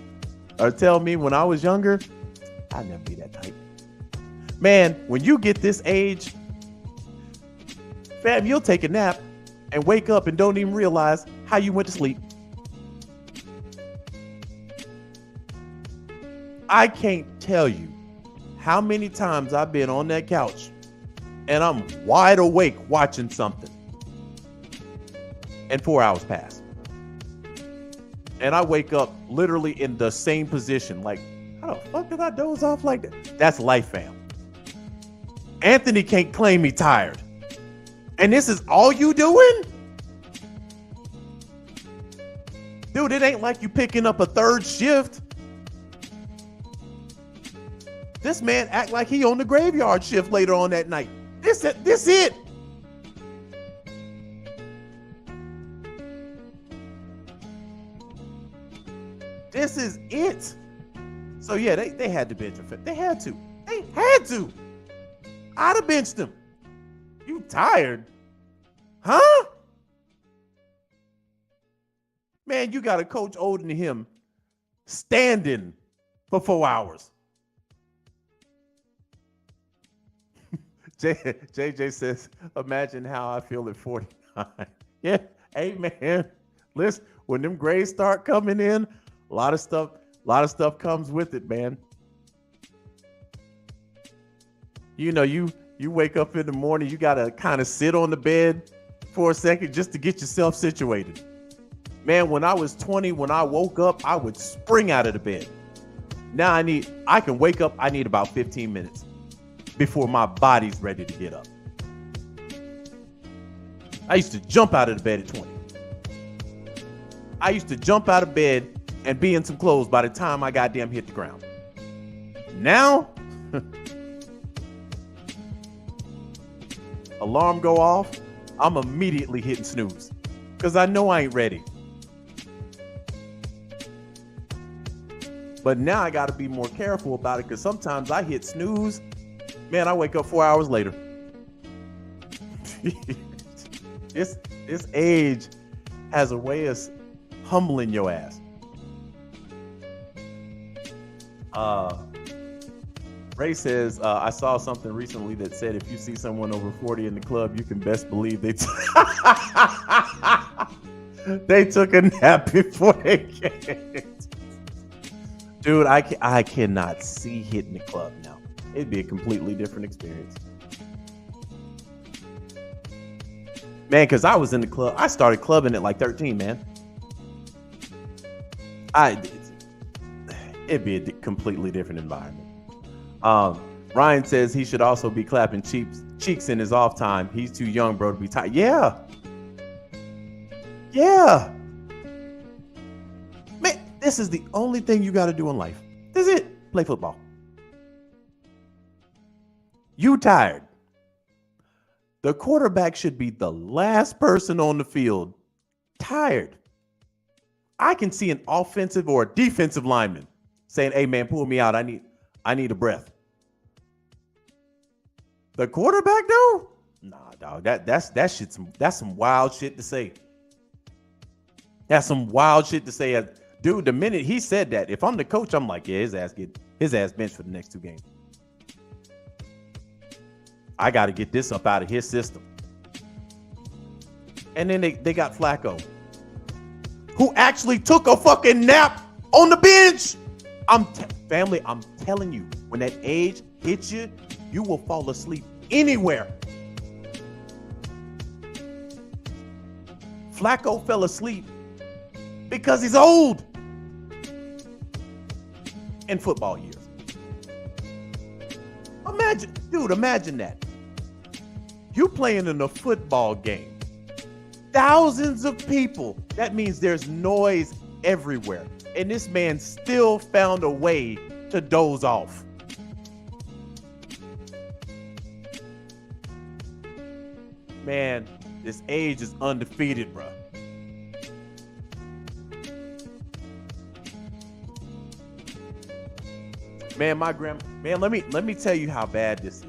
or tell me when I was younger, I'd never be that type. Man, when you get this age, fam, you'll take a nap and wake up and don't even realize how you went to sleep. I can't tell you how many times I've been on that couch and I'm wide awake watching something and 4 hours pass. And I wake up literally in the same position. Like, how the fuck did I doze off like that? That's life, fam. Anthony can't claim me tired. And this is all you doing? Dude, it ain't like you picking up a third shift. This man act like he on the graveyard shift later on that night. This it. This is it. So yeah, they had to bench him. They had to. I'd have benched him. You tired? Huh? Man, you got a coach older than him standing for 4 hours. JJ says, imagine how I feel at 49. Yeah, hey man, listen, when them grades start coming in, a lot of stuff comes with it, man. You know, you wake up in the morning, you gotta kind of sit on the bed for a second just to get yourself situated. Man, when I was 20, when I woke up, I would spring out of the bed. Now I can wake up, I need about 15 minutes before my body's ready to get up. I used to jump out of the bed at 20. I used to jump out of bed and be in some clothes by the time I goddamn hit the ground. Now, alarm go off, I'm immediately hitting snooze because I know I ain't ready. But now I got to be more careful about it because sometimes I hit snooze. Man, I wake up 4 hours later. This age has a way of humbling your ass. Ray says, I saw something recently that said if you see someone over 40 in the club, you can best believe they took a nap before they came. Dude, I cannot see hitting the club now. It'd be a completely different experience. Man, because I was in the club. I started clubbing at like 13, man. It'd be a completely different environment. Ryan says he should also be clapping cheeks in his off time. He's too young, bro, to be tired. Yeah. Man, this is the only thing you got to do in life. This is it. Play football. You tired. The quarterback should be the last person on the field tired. I can see an offensive or a defensive lineman saying, hey man, pull me out. I need a breath. The quarterback though? Nah, dog. That's some wild shit to say. That's some wild shit to say. Dude, the minute he said that, if I'm the coach, I'm like, yeah, his ass benched for the next 2 games. I got to get this up out of his system. And then they got Flacco, who actually took a fucking nap on the bench. Family, I'm telling you, when that age hits you, you will fall asleep anywhere. Flacco fell asleep because he's old in football years. Imagine that. You playing in a football game. Thousands of people. That means there's noise everywhere. And this man still found a way to doze off. Man, this age is undefeated, bro. Man, let me tell you how bad this is.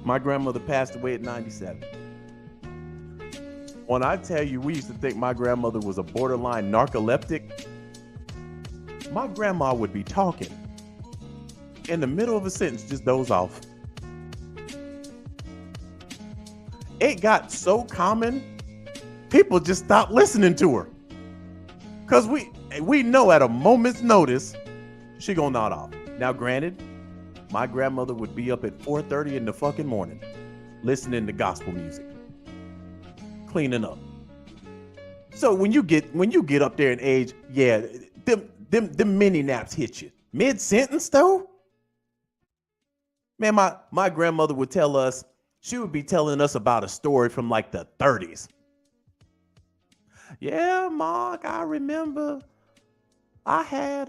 My grandmother passed away at 97. When I tell you, we used to think my grandmother was a borderline narcoleptic. My grandma would be talking. In the middle of a sentence, just doze off. It got so common, people just stopped listening to her. Because we know at a moment's notice, she gonna nod off. Now, granted, my grandmother would be up at 4:30 in the fucking morning, listening to gospel music, cleaning up. So when you get up there in age, yeah, them mini naps hit you. Mid-sentence though? Man, my grandmother would tell us, she would be telling us about a story from like the 30s. Yeah, Mark, I remember I had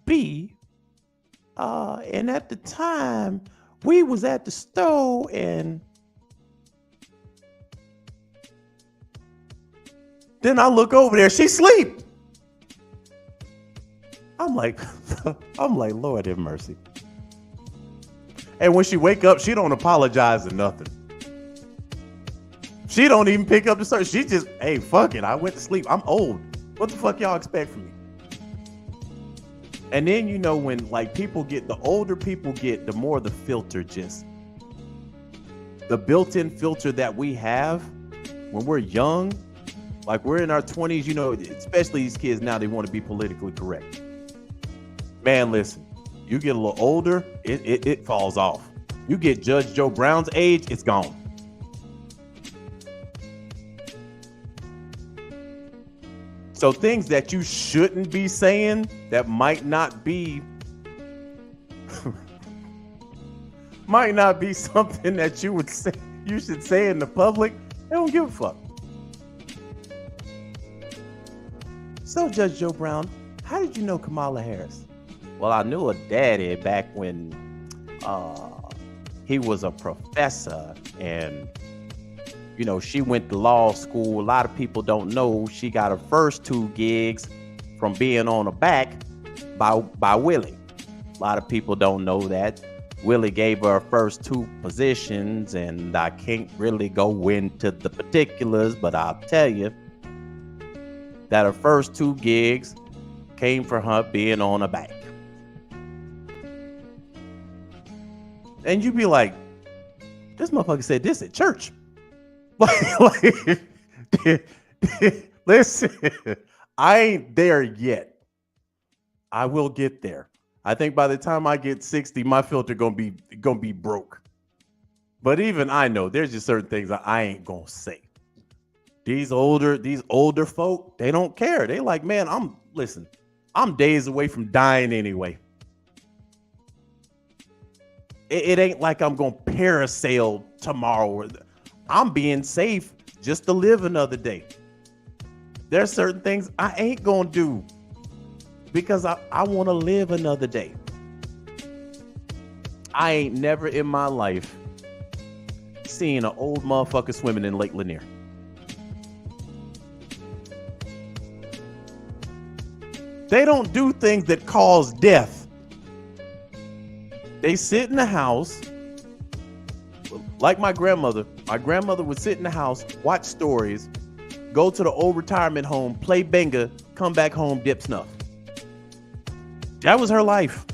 B, and at the time we was at the store and then I look over there, she sleep. I'm like, Lord have mercy. And when she wake up, she don't apologize or nothing. She don't even pick up the search. She just, hey, fuck it. I went to sleep. I'm old. What the fuck y'all expect from me? And then, you know, when like the older people get, the more the filter the built-in filter that we have when we're young, like we're in our 20s, you know, especially these kids now, they want to be politically correct. Man, listen. You get a little older, it falls off. You get Judge Joe Brown's age, it's gone. So things that you shouldn't be saying that might not be something that you should say in the public, they don't give a fuck. So Judge Joe Brown, how did you know Kamala Harris? Well, I knew her daddy back when he was a professor, and you know, she went to law school. A lot of people don't know she got her first 2 gigs from being on her back by Willie. A lot of people don't know that. Willie gave her first 2 positions, and I can't really go into the particulars, but I'll tell you that her first 2 gigs came from her being on her back. And you be like, this motherfucker said this at church. Listen, I ain't there yet. I will get there. I think by the time I get 60, my filter gonna be broke. But even I know there's just certain things that I ain't gonna say. These older folk, they don't care. They like, man, I'm days away from dying anyway. It ain't like I'm gonna parasail tomorrow. I'm being safe just to live another day. There's certain things I ain't gonna do because I want to live another day. I ain't never in my life seen an old motherfucker swimming in Lake Lanier. They don't do things that cause death. They sit in the house, like my grandmother. My grandmother would sit in the house, watch stories, go to the old retirement home, play Benga, come back home, dip snuff. That was her life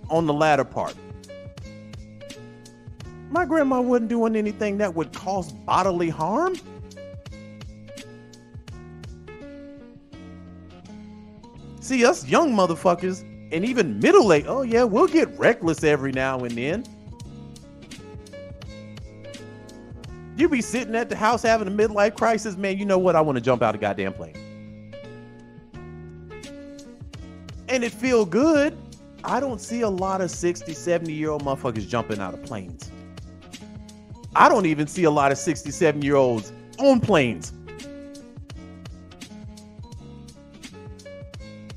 on the latter part. My grandma wasn't doing anything that would cause bodily harm. See, us young motherfuckers and even middle-aged, oh yeah, we'll get reckless every now and then. You be sitting at the house having a midlife crisis, man. You know what? I want to jump out of goddamn plane. And it feel good. I don't see a lot of 60, 70-year-old motherfuckers jumping out of planes. I don't even see a lot of 60, 70-year-olds on planes.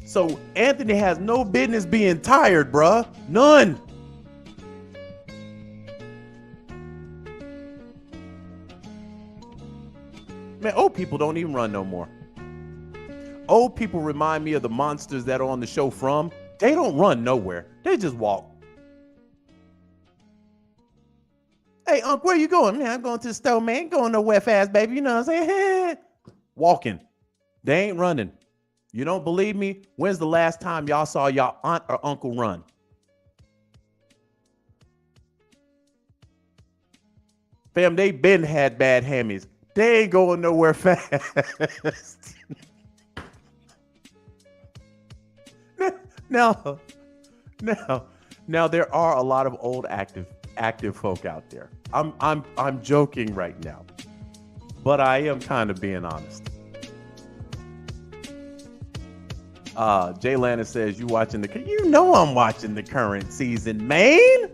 So Anthony has no business being tired, bruh. None. Man, old people don't even run no more. Old people remind me of the monsters that are on the show From. They don't run nowhere. They just walk. Hey, Unc, where you going? Man, I'm going to the store, man. Ain't going nowhere fast, baby. You know what I'm saying? Walking. They ain't running. You don't believe me? When's the last time y'all saw y'all aunt or uncle run? Fam, they been had bad hammies. They ain't going nowhere fast. Now, there are a lot of old active folk out there. I'm joking right now, but I am kind of being honest. Jay Lannis says, you watching you know I'm watching the current season, man.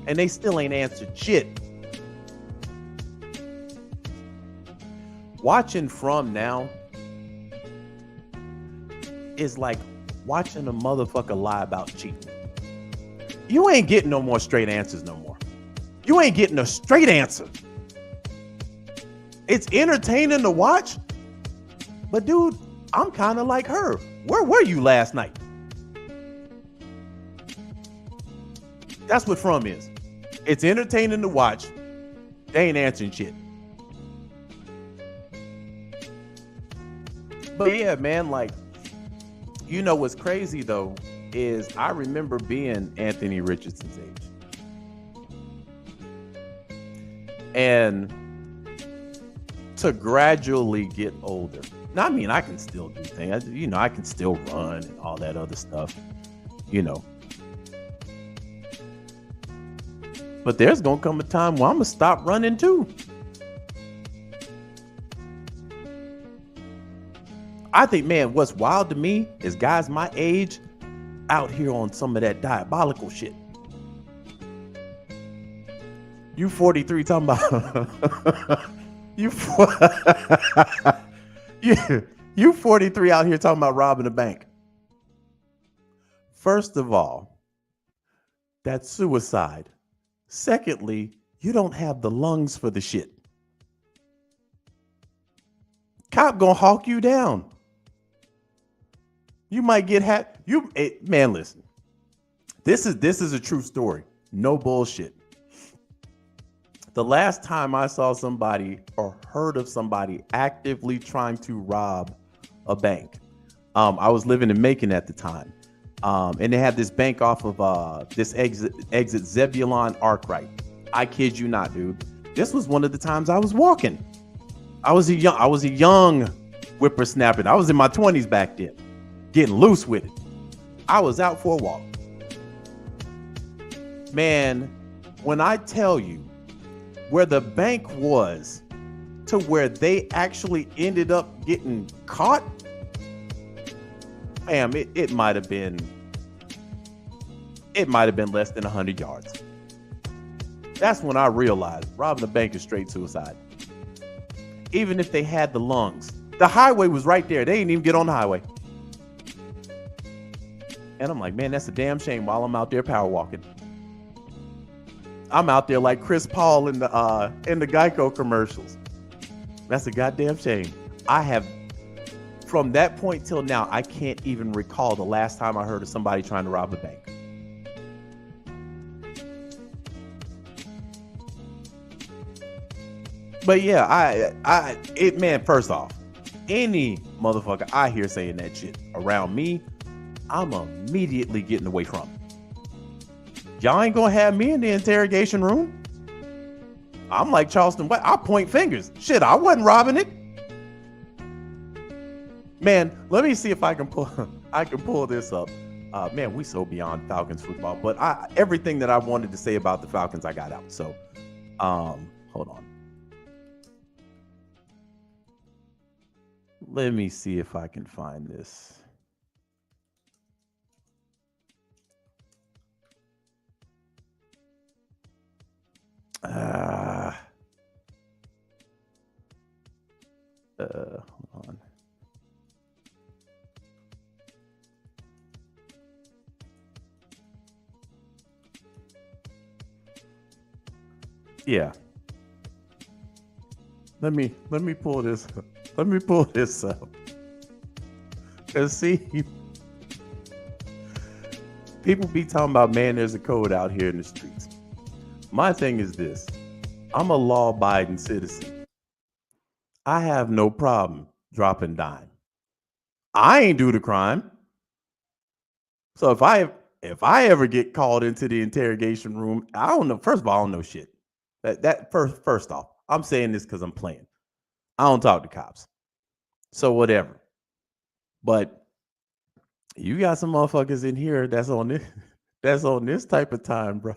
And they still ain't answered shit. Watching From now is like watching a motherfucker lie about cheating. You ain't getting no more straight answers no more. You ain't getting a straight answer. It's entertaining to watch, but dude, I'm kind of like her. Where were you last night? That's what From is. It's entertaining to watch. They ain't answering shit. But yeah, man, like, you know what's crazy though is I remember being Anthony Richardson's age. And to gradually get older. Now, I mean, I can still do things. I can still run and all that other stuff, But there's going to come a time where I'm going to stop running too. I think, man, what's wild to me is guys my age out here on some of that diabolical shit. You 43 talking about you 43 out here talking about robbing a bank. First of all, that's suicide. Secondly, you don't have the lungs for the shit. Cop gonna hawk you down. You might get man, listen. This is a true story. No bullshit. The last time I saw somebody or heard of somebody actively trying to rob a bank, I was living in Macon at the time. And they had this bank off of this exit Zebulon Arkwright. I kid you not, dude. This was one of the times I was walking. I was a young whippersnapper. I was in my 20s back then, getting loose with it. I was out for a walk. Man, when I tell you where the bank was to where they actually ended up getting caught, fam, it might have been less than 100 yards. That's when I realized robbing a bank is straight suicide. Even if they had the lungs. The highway was right there. They didn't even get on the highway. And I'm like, man, that's a damn shame while I'm out there power walking. I'm out there like Chris Paul in the Geico commercials. That's a goddamn shame. From that point till now, I can't even recall the last time I heard of somebody trying to rob a bank. But yeah, man, first off, any motherfucker I hear saying that shit around me, I'm immediately getting away from it. Y'all ain't gonna have me in the interrogation room. I'm like Charleston White. I point fingers. Shit, I wasn't robbing it. Man, let me see if I can pull this up. Man, we so beyond Falcons football, but everything that I wanted to say about the Falcons, I got out. So, Hold on. Let me see if I can find this. Hold on. Yeah. Let me pull this up. Let me pull this up. Cause see, people be talking about, man, there's a code out here in the streets. My thing is this. I'm a law-abiding citizen. I have no problem dropping dime. I ain't do the crime. So if I ever get called into the interrogation room, I don't know. First of all, I don't know shit. First off, I'm saying this because I'm playing. I don't talk to cops. So whatever. But you got some motherfuckers in here that's on this type of time, bro.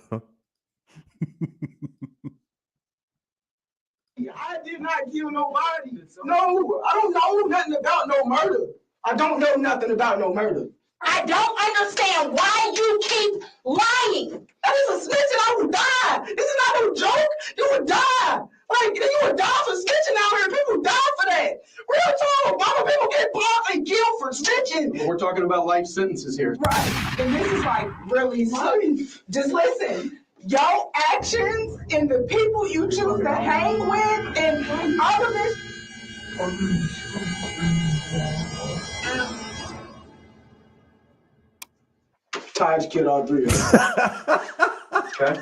I did not kill nobody. No, I don't know nothing about no murder. I don't know nothing about no murder. I don't understand why you keep lying. That is a snitching, I would die. This is not no joke. You would die. Like, you would die for snitching out here. People die for that. Real talk. Mama, people get blocked and killed for snitching. But we're talking about life sentences here. Right. And this is like really just listen. Your actions and the people you choose to hang with and all of this. Taj killed all three of them. Okay.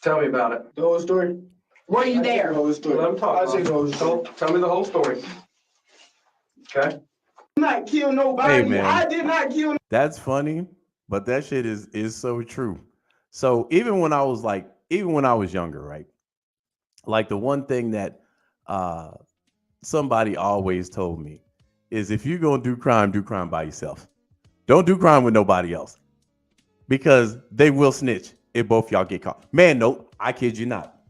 Tell me about it. The whole story? Were you there? The whole story. Let him talk. Tell me the whole story. Okay. Not kill nobody. Hey, man. I did not kill. That's funny, but that shit is so true. So even when I was younger, right? Like the one thing that somebody always told me is if you're gonna do crime by yourself. Don't do crime with nobody else. Because they will snitch if both y'all get caught. Man, no, I kid you not.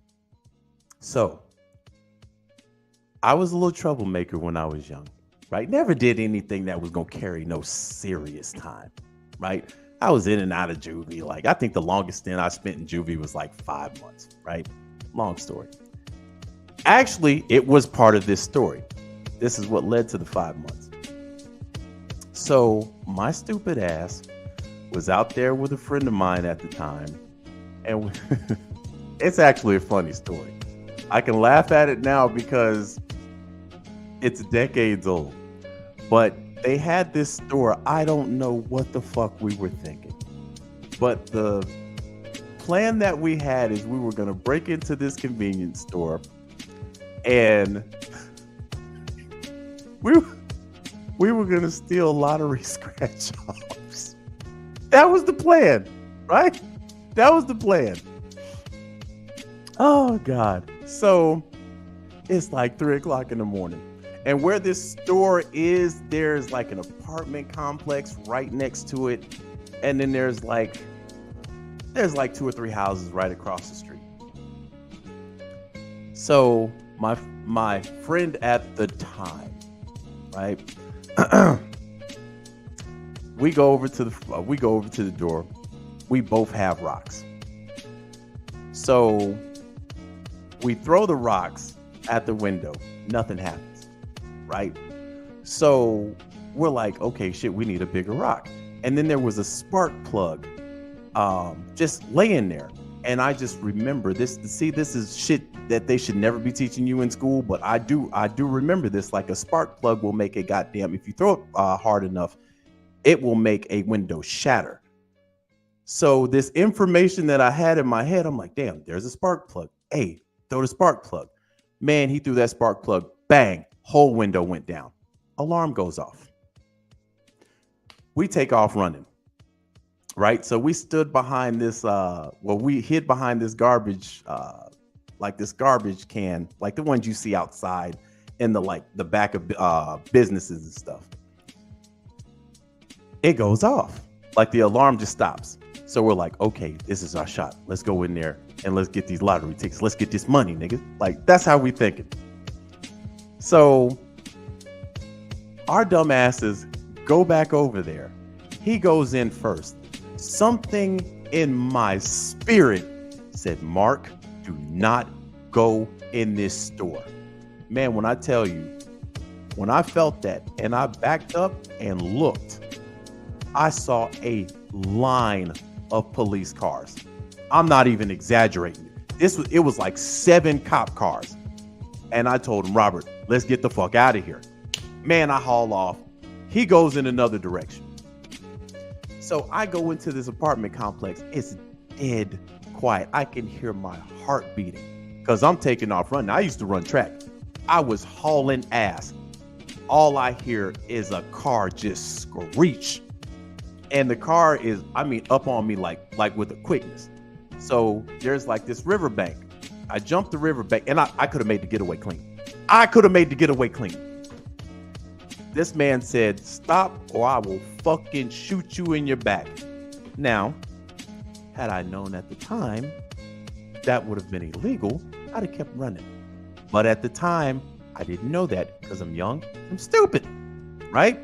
So I was a little troublemaker when I was young, right? Never did anything that was gonna carry no serious time, right? I was in and out of juvie. Like, I think the longest stint I spent in juvie was like 5 months, right? Long story. Actually, it was part of this story. This is what led to the 5 months. So my stupid ass was out there with a friend of mine at the time. And it's actually a funny story. I can laugh at it now because it's decades old. But they had this store. I don't know what the fuck we were thinking. But the plan that we had is we were going to break into this convenience store and we were going to steal lottery scratch-offs. That was the plan, right? That was the plan. Oh, God. So it's like 3 o'clock in the morning. And where this store is, there's like an apartment complex right next to it. And then there's like 2 or 3 houses right across the street. So my friend at the time, right? We go over to the door. We both have rocks. So we throw the rocks at the window. Nothing happens, right? So we're like, okay, shit, we need a bigger rock. And then there was a spark plug just laying there. And I just remember this. See, this is shit that they should never be teaching you in school, but I do remember this. Like, a spark plug will make a goddamn, if you throw it hard enough, it will make a window shatter. So this information that I had in my head, I'm like, damn, there's a spark plug. Hey, throw the spark plug. Man, he threw that spark plug. Bang, whole window went down. Alarm goes off. We take off running. Right, so we stood behind this. We hid behind this garbage, like this garbage can, like the ones you see outside in the back of businesses and stuff. It goes off. Like the alarm just stops. So we're like, okay, this is our shot. Let's go in there and let's get these lottery tickets. Let's get this money, nigga. Like, that's how we thinking. So our dumbasses go back over there. He goes in first. Something in my spirit said, Mark, do not go in this store. Man, when I tell you, when I felt that and I backed up and looked, I saw a line of police cars. I'm not even exaggerating. It was like 7 cop cars. And I told him, Robert, let's get the fuck out of here. Man, I haul off. He goes in another direction. So I go into this apartment complex. It's dead quiet. I can hear my heart beating because I'm taking off running. I used to run track. I was hauling ass. All I hear is a car just screech. And the car is, up on me like with a quickness. So there's like this riverbank. I jumped the riverbank and I could have made the getaway clean. This man said, stop or I will fucking shoot you in your back. Now, had I known at the time that would have been illegal, I'd have kept running. But at the time, I didn't know that because I'm young, I'm stupid, right?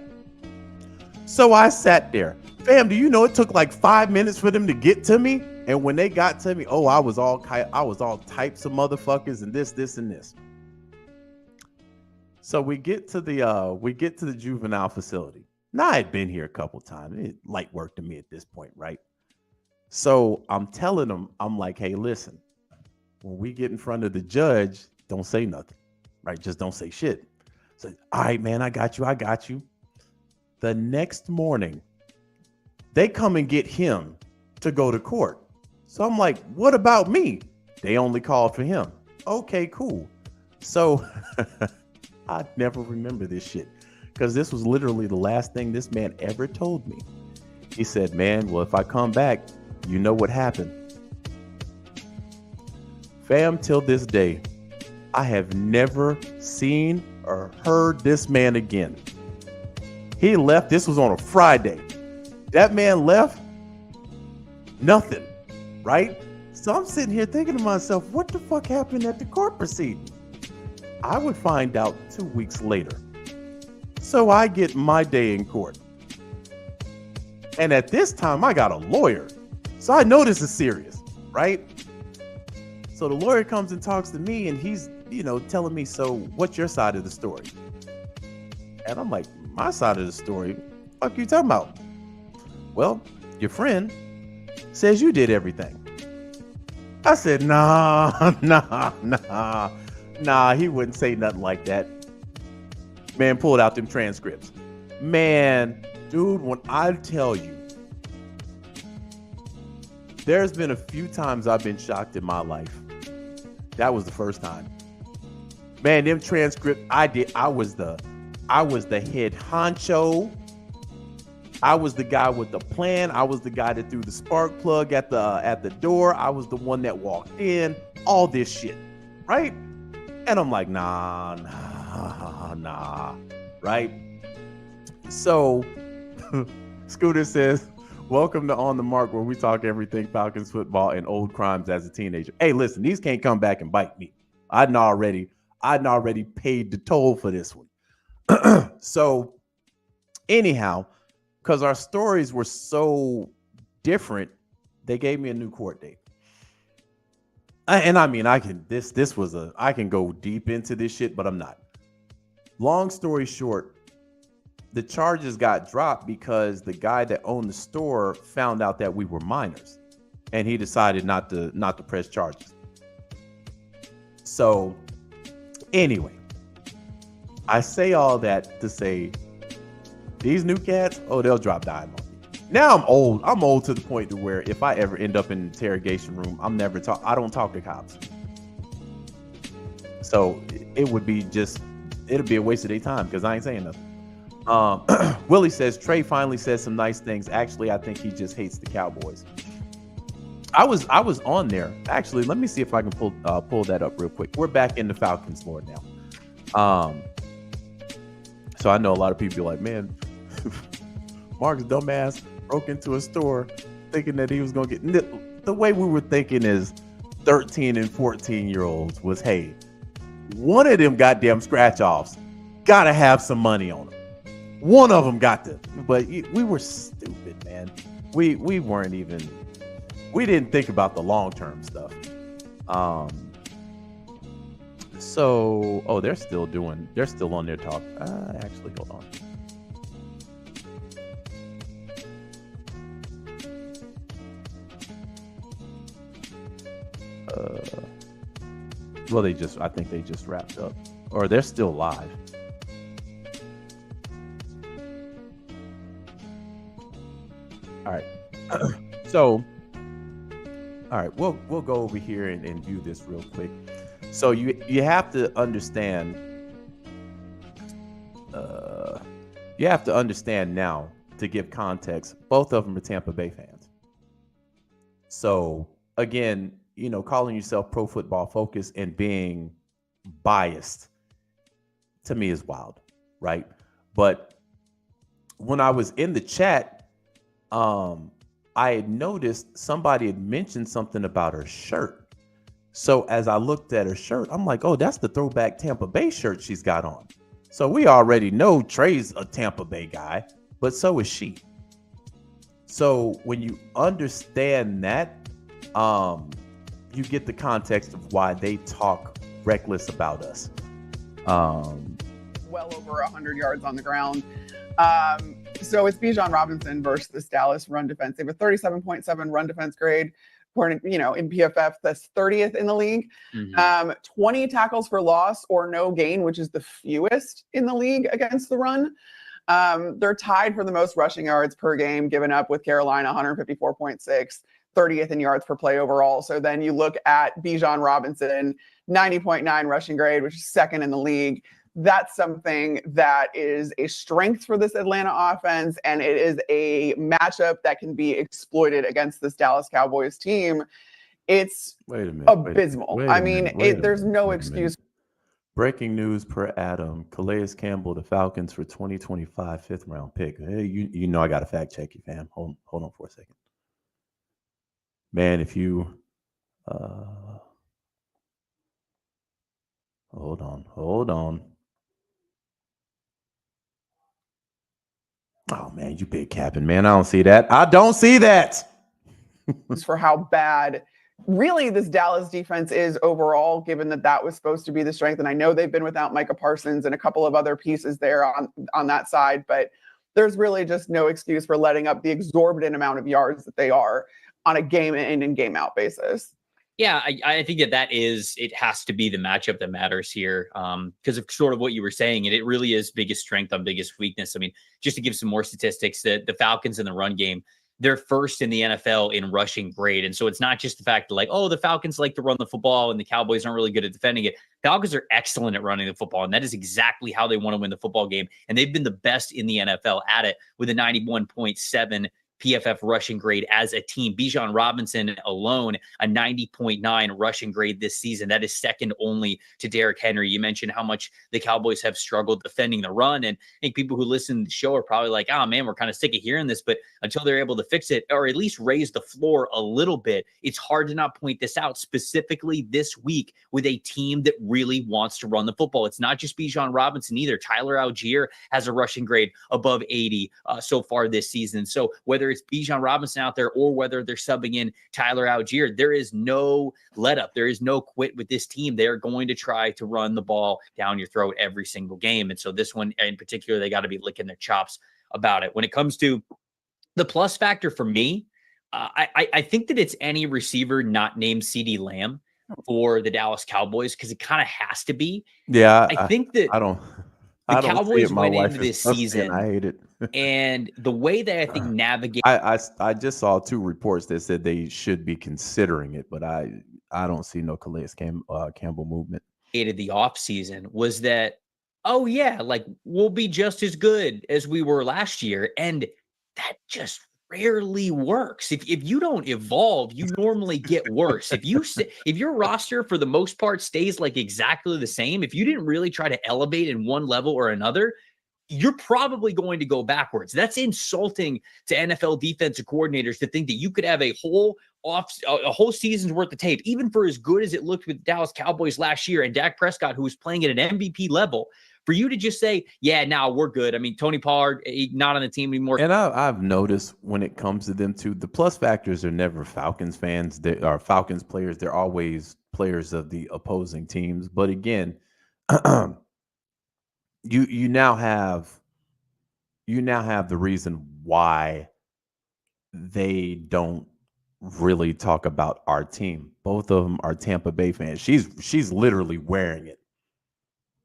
So I sat there. Fam, do you know it took like 5 minutes for them to get to me? And when they got to me, I was all types of motherfuckers and this and this. So we get to the juvenile facility. Now I had been here a couple times. It light work to me at this point, right? So I'm telling them, I'm like, hey, listen, when we get in front of the judge, don't say nothing, right? Just don't say shit. So, all right, man, I got you. The next morning, they come and get him to go to court. So I'm like, what about me? They only called for him. Okay, cool. So I never remember this shit because this was literally the last thing this man ever told me. He said, man, well, if I come back, you know what happened. Fam, till this day, I have never seen or heard this man again. He left. This was on a Friday. That man left. Nothing. Right? So I'm sitting here thinking to myself, what the fuck happened at the court proceeding? I would find out 2 weeks later. So I get my day in court. And at this time, I got a lawyer. So I know this is serious, right? So the lawyer comes and talks to me and he's, telling me, so what's your side of the story? And I'm like, my side of the story? What the fuck you talking about? Well, your friend says you did everything. I said, nah, he wouldn't say nothing like that. Man, pulled out them transcripts. Man, dude, when I tell you, there's been a few times I've been shocked in my life. That was the first time. Man, them transcripts I was the head honcho. I was the guy with the plan. I was the guy that threw the spark plug at the door. I was the one that walked in. All this shit, right? And I'm like, nah, right? So Scooter says, welcome to On the Mark, where we talk everything Falcons football and old crimes as a teenager. Hey, listen, these can't come back and bite me. I'd already paid the toll for this one. So anyhow, because our stories were so different, they gave me a new court date. I can go deep into this shit, but I'm not. Long story short, the charges got dropped because the guy that owned the store found out that we were minors, and he decided not to press charges. So anyway, I say all that to say these new cats, they'll drop dime on me. Now I'm old. I'm old to the point to where if I ever end up in an interrogation room, I don't talk to cops. So it'll be a waste of their time because I ain't saying nothing. Willie says Trey finally said some nice things. Actually, I think he just hates the Cowboys. I was on there. Actually, let me see if I can pull that up real quick. We're back in the Falcons lore now. So I know a lot of people are like, man, Mark's dumbass broke into a store thinking that he was going to get. The way we were thinking is 13 and 14-year-olds was, hey, one of them goddamn scratch-offs got to have some money on them. One of them got to. But we were stupid, man. We weren't even. We didn't think about the long-term stuff. So, they're still on their talk. Actually, hold on. Well, I think they just wrapped up, or they're still live. All right. So, all right, we'll go over here and view this real quick. So you have to understand. You have to understand now to give context. Both of them are Tampa Bay fans. So again, calling yourself Pro Football Focus and being biased to me is wild, right? But when I was in the chat, I had noticed somebody had mentioned something about her shirt. So as I looked at her shirt, I'm like, oh, that's the throwback Tampa Bay shirt she's got on. So we already know Trey's a Tampa Bay guy, but so is she. So when you understand that, you get the context of why they talk reckless about us. Well over 100 yards on the ground. So it's Bijan Robinson versus this Dallas run defense. They have a 37.7 run defense grade. According, in PFF, that's 30th in the league. 20 tackles for loss or no gain, which is the fewest in the league against the run. They're tied for the most rushing yards per game given up with Carolina, 154.6, 30th in yards per play overall. So then you look at Bijan Robinson, 90.9 rushing grade, which is second in the league. That's something that is a strength for this Atlanta offense, and it is a matchup that can be exploited against this Dallas Cowboys team. It's abysmal. There's no excuse. Breaking news per Adam: Calais Campbell, the Falcons for 2025 fifth-round pick. Hey, you know I got to fact check you, fam. Hold on for a second, man. If you hold on. Oh, man, you big capping, man. I don't see that. For how bad really this Dallas defense is overall, given that was supposed to be the strength. And I know they've been without Micah Parsons and a couple of other pieces there on that side, but there's really just no excuse for letting up the exorbitant amount of yards that they are on a game in and game out basis. Yeah, I think it has to be the matchup that matters here, because of sort of what you were saying, and it really is biggest strength on biggest weakness. I mean, just to give some more statistics, the Falcons in the run game, they're first in the NFL in rushing grade. And so it's not just the fact that the Falcons like to run the football and the Cowboys aren't really good at defending it. Falcons are excellent at running the football, and that is exactly how they want to win the football game. And they've been the best in the NFL at it with a 91.7 PFF rushing grade as a team. Bijan Robinson alone, a 90.9 rushing grade this season. That is second only to Derrick Henry. You mentioned how much the Cowboys have struggled defending the run. And I think people who listen to the show are probably like, oh man, we're kind of sick of hearing this. But until they're able to fix it, or at least raise the floor a little bit, it's hard to not point this out, specifically this week with a team that really wants to run the football. It's not just Bijan Robinson either. Tyler Algier has a rushing grade above 80 so far this season. So whether it's Bijan Robinson out there or whether they're subbing in Tyler Algier, there is no let up. There is no quit with this team. They are going to try to run the ball down your throat every single game. And so this one in particular, they got to be licking their chops about it. When it comes to the plus factor for me, I think that it's any receiver not named CeeDee Lamb for the Dallas Cowboys, because it kind of has to be. Yeah, I think that the Cowboys went into this season. I hate it. And the way that I think navigate. I just saw two reports that said they should be considering it, but I don't see no Calais Campbell movement. The offseason was that, oh yeah, we'll be just as good as we were last year. And that just rarely works. If you don't evolve, you normally get worse. If your roster for the most part stays exactly the same, if you didn't really try to elevate in one level or another, you're probably going to go backwards. That's insulting to NFL defensive coordinators to think that you could have a whole season's worth of tape, even for as good as it looked with the Dallas Cowboys last year and Dak Prescott, who was playing at an MVP level, for you to just say, yeah, now we're good. I mean, Tony Pollard, not on the team anymore. And I've noticed when it comes to them too, the plus factors are never Falcons fans. They are Falcons players. They're always players of the opposing teams. But again, you now have the reason why they don't really talk about our team. Both of them are Tampa Bay fans. She's literally wearing it.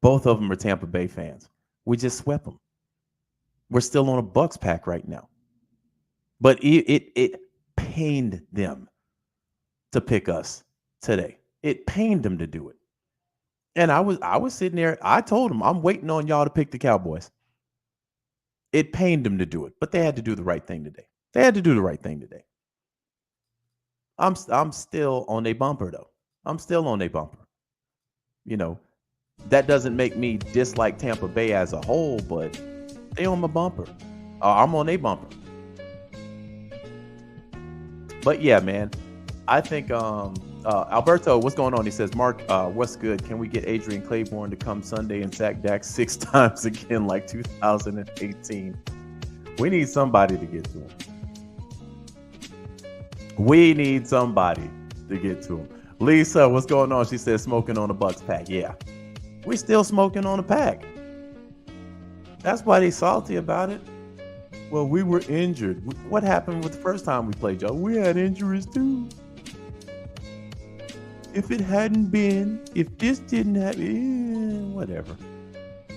Both of them are Tampa Bay fans. We just swept them. We're still on a Bucks pack right now. But it pained them to pick us today. It pained them to do it. And I was sitting there. I told them, I'm waiting on y'all to pick the Cowboys. It pained them to do it, but they had to do the right thing today. I'm still on a bumper, though. I'm still on a bumper. You know, that doesn't make me dislike Tampa Bay as a whole, but they on my bumper. I'm on a bumper. But yeah, man, I think Alberto, what's going on? He says, Mark, what's good? Can we get Adrian Claiborne to come Sunday and sack Dak 6 times again like 2018? We need somebody to get to him. Lisa, what's going on? She says, smoking on a Bucks pack. Yeah, we still smoking on a pack. That's why they salty about it. Well, we were injured. What happened with the first time we played, y'all? We had injuries too. If this didn't happen, whatever.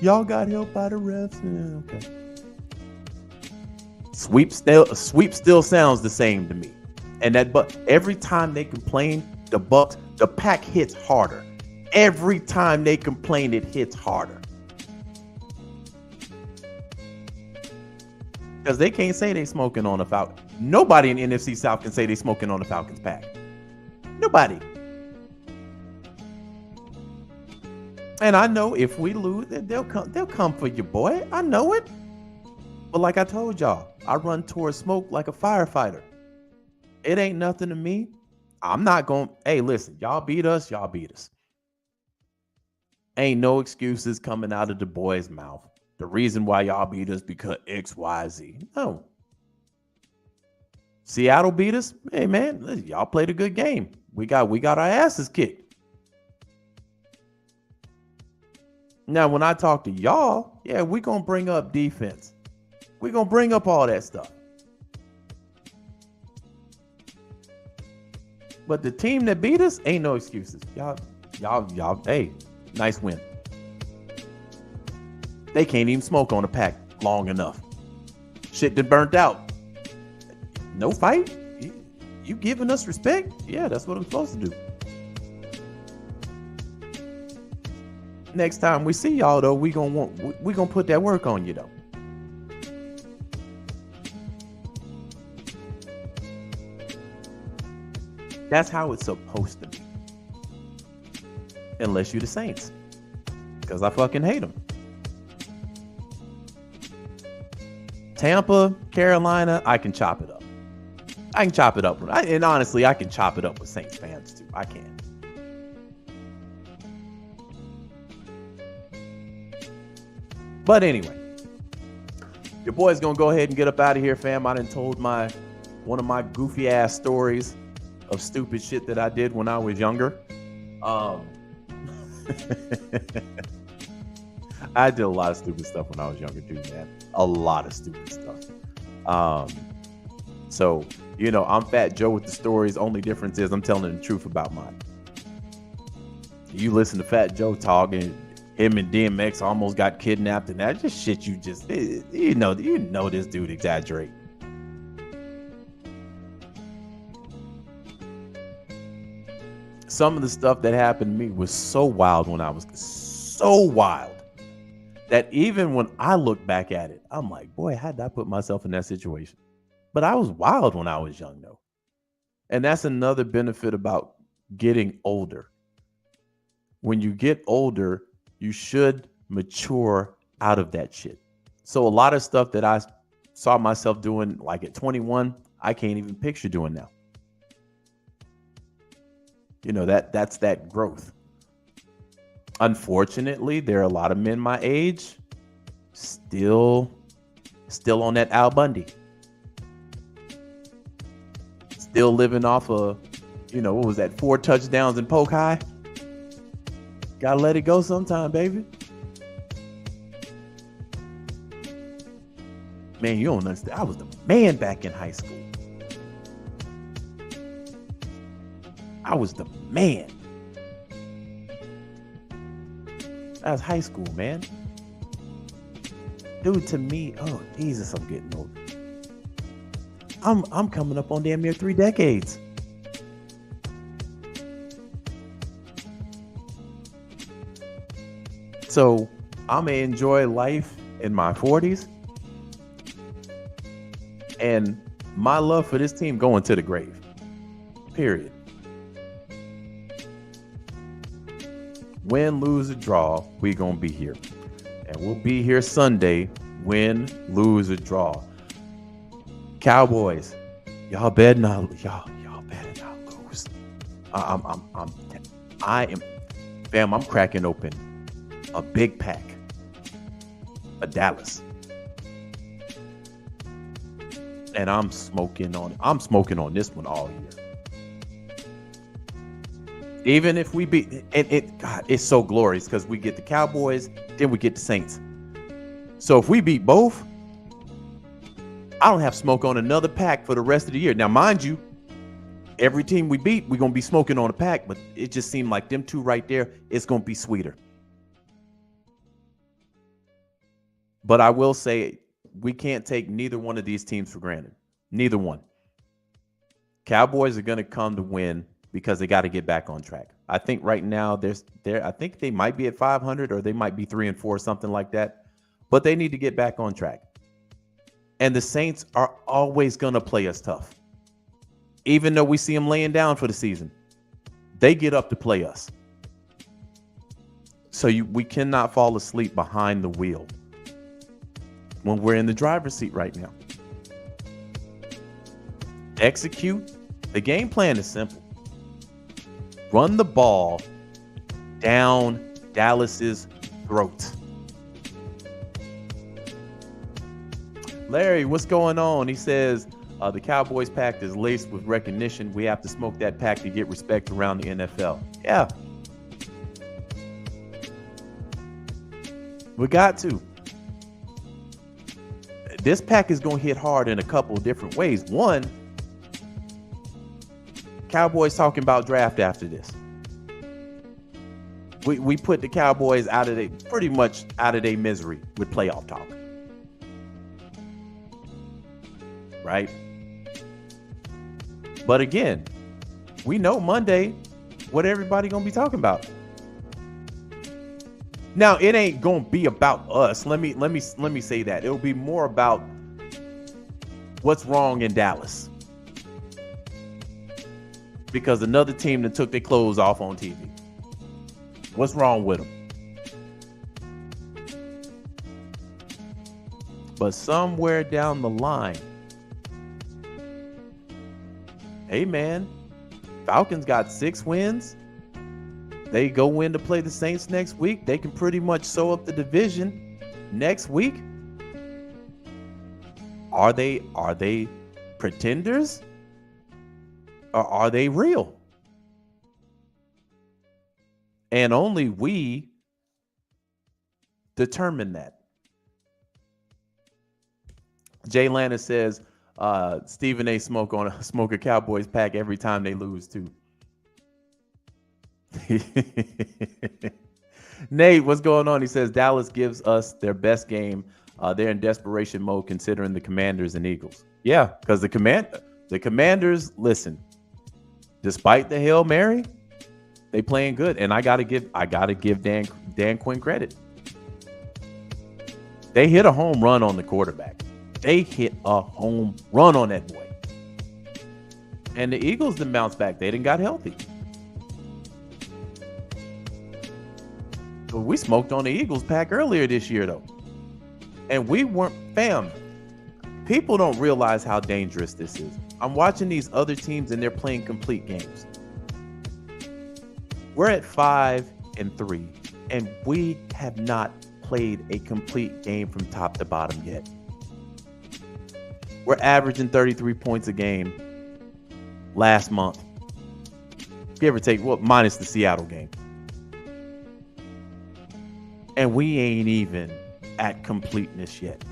Y'all got help by the refs. Okay. Sweep still sounds the same to me. But every time they complain, the pack hits harder. Every time they complain, it hits harder. Because they can't say they smoking on a Falcon. Nobody in NFC South can say they smoking on the Falcons pack. Nobody. And I know if we lose, they'll come for you, boy. I know it. But like I told y'all, I run towards smoke like a firefighter. It ain't nothing to me. I'm not going, hey, listen, y'all beat us. Ain't no excuses coming out of the boy's mouth. The reason why y'all beat us because X, Y, Z. No. Seattle beat us. Hey, man, listen, y'all played a good game. We got our asses kicked. Now, when I talk to y'all, yeah, we're going to bring up defense. We're going to bring up all that stuff. But the team that beat us, ain't no excuses. Y'all, hey, nice win. They can't even smoke on a pack long enough. Shit that burnt out. No fight? You giving us respect? Yeah, that's what I'm supposed to do. Next time we see y'all, though, we gonna put that work on you, though. That's how it's supposed to be. Unless you the Saints. Because I fucking hate them. Tampa, Carolina, I can chop it up. And honestly, I can chop it up with Saints fans, too. I can. But anyway, your boy's going to go ahead and get up out of here, fam. I done told one of my goofy ass stories of stupid shit that I did when I was younger. I did a lot of stupid stuff when I was younger too, man. A lot of stupid stuff. So, you know, I'm Fat Joe with the stories. Only difference is I'm telling the truth about mine. You listen to Fat Joe talk and him and DMX almost got kidnapped and that just shit you know this dude exaggerate. Some of the stuff that happened to me was so wild that even when I look back at it, I'm like, boy, how did I put myself in that situation? But I was wild when I was young, though. And that's another benefit about getting older. When you get older, you should mature out of that shit. So a lot of stuff that I saw myself doing like at 21, I can't even picture doing now. You know, that's that growth. Unfortunately, there are a lot of men my age still on that Al Bundy. Still living off of, you know, what was that, 4 touchdowns in Polk High? Gotta let it go sometime, baby. Man, you don't understand. I was the man back in high school. I was the man. That was high school, man. Dude, to me, oh Jesus, I'm getting old. I'm coming up on damn near 3 decades. So I'm gonna enjoy life in my 40s. And my love for this team going to the grave. Period. Win, lose, or draw, we gonna be here. And we'll be here Sunday, win, lose, or draw. Cowboys, y'all better not lose. I'm cracking open a big pack of Dallas. And I'm smoking on this one all year. Even if we beat God, it's so glorious because we get the Cowboys, then we get the Saints. So if we beat both, I don't have smoke on another pack for the rest of the year. Now, mind you, every team we beat, we're gonna be smoking on a pack, but it just seemed like them two right there, it's gonna be sweeter. But I will say, we can't take neither one of these teams for granted. Neither one. Cowboys are going to come to win because they got to get back on track. I think right now I think they might be at 500 or they might be 3-4, something like that. But they need to get back on track. And the Saints are always going to play us tough. Even though we see them laying down for the season, they get up to play us. So we cannot fall asleep behind the wheel when we're in the driver's seat right now. Execute. The game plan is simple. Run the ball down Dallas's throat. Larry, what's going on? He says, the Cowboys pack is laced with recognition. We have to smoke that pack to get respect around the NFL. Yeah. We got to. This pack is going to hit hard in a couple of different ways. One, Cowboys talking about draft after this. We put the Cowboys pretty much out of their misery with playoff talk. Right? But again, we know Monday what everybody going to be talking about. Now, it ain't going to be about us. Let me say that. It'll be more about what's wrong in Dallas. Because another team that took their clothes off on TV. What's wrong with them? But somewhere down the line, hey man, Falcons got 6 wins. They go in to play the Saints next week. They can pretty much sew up the division next week. Are they pretenders? Or are they real? And only we determine that. Jay Lana says Stephen A. smoke a Cowboys pack every time they lose too. Nate, what's going on? He says Dallas gives us their best game. They're in desperation mode considering the Commanders and Eagles. Yeah, because the Commanders, listen, despite the Hail Mary, they playing good. And I gotta give Dan Quinn credit. They hit a home run on the quarterback. They hit a home run on that boy. And the Eagles didn't bounce back. They didn't got healthy. We smoked on the Eagles pack earlier this year, though. And we weren't, fam. People don't realize how dangerous this is. I'm watching these other teams and they're playing complete games. We're at 5-3, and we have not played a complete game from top to bottom yet. We're averaging 33 points a game last month. Give or take, well, minus the Seattle game. And we ain't even at completeness yet.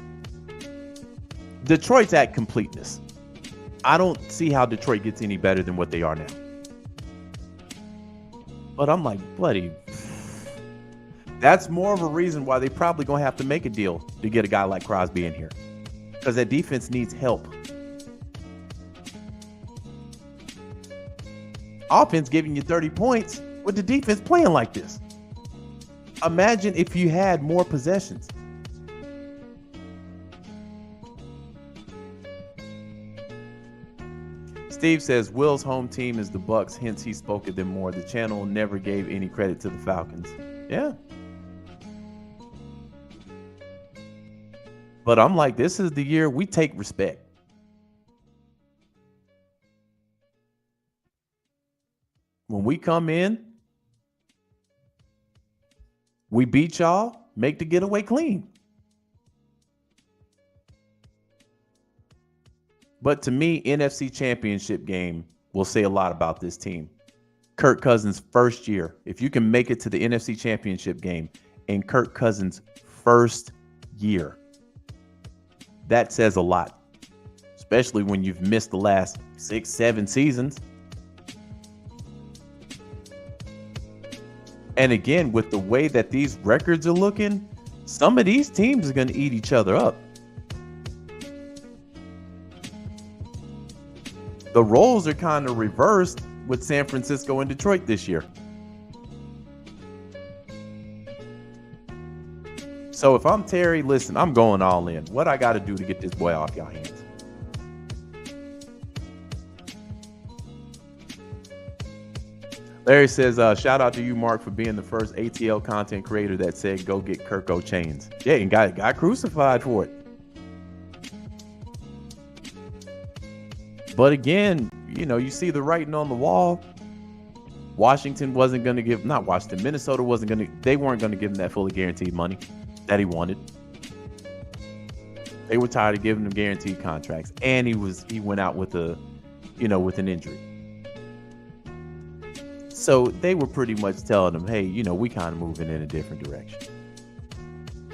Detroit's at completeness. I don't see how Detroit gets any better than what they are now. But I'm like, buddy, that's more of a reason why they probably going to have to make a deal to get a guy like Crosby in here. Because that defense needs help. Offense giving you 30 points with the defense playing like this. Imagine if you had more possessions. Steve says Will's home team is the Bucks, hence he spoke of them more. The channel never gave any credit to the Falcons. Yeah. But I'm like, this is the year we take respect. When we come in, we beat y'all, make the getaway clean. But to me, NFC Championship game will say a lot about this team. Kirk Cousins' first year. If you can make it to the NFC Championship game in Kirk Cousins' first year, that says a lot. Especially when you've missed the last 6-7 seasons. And again, with the way that these records are looking, some of these teams are going to eat each other up. The roles are kind of reversed with San Francisco and Detroit this year. So if I'm Terry, listen, I'm going all in. What I got to do to get this boy off y'all hands? Larry says, shout out to you, Mark, for being the first ATL content creator that said, go get Kirko chains. Yeah, and got crucified for it. But again, you know, you see the writing on the wall. Washington wasn't going to give, not Washington, Minnesota wasn't going to, they weren't going to give him that fully guaranteed money that he wanted. They were tired of giving him guaranteed contracts. And he went out with with an injury. So they were pretty much telling him, hey, we kind of moving in a different direction.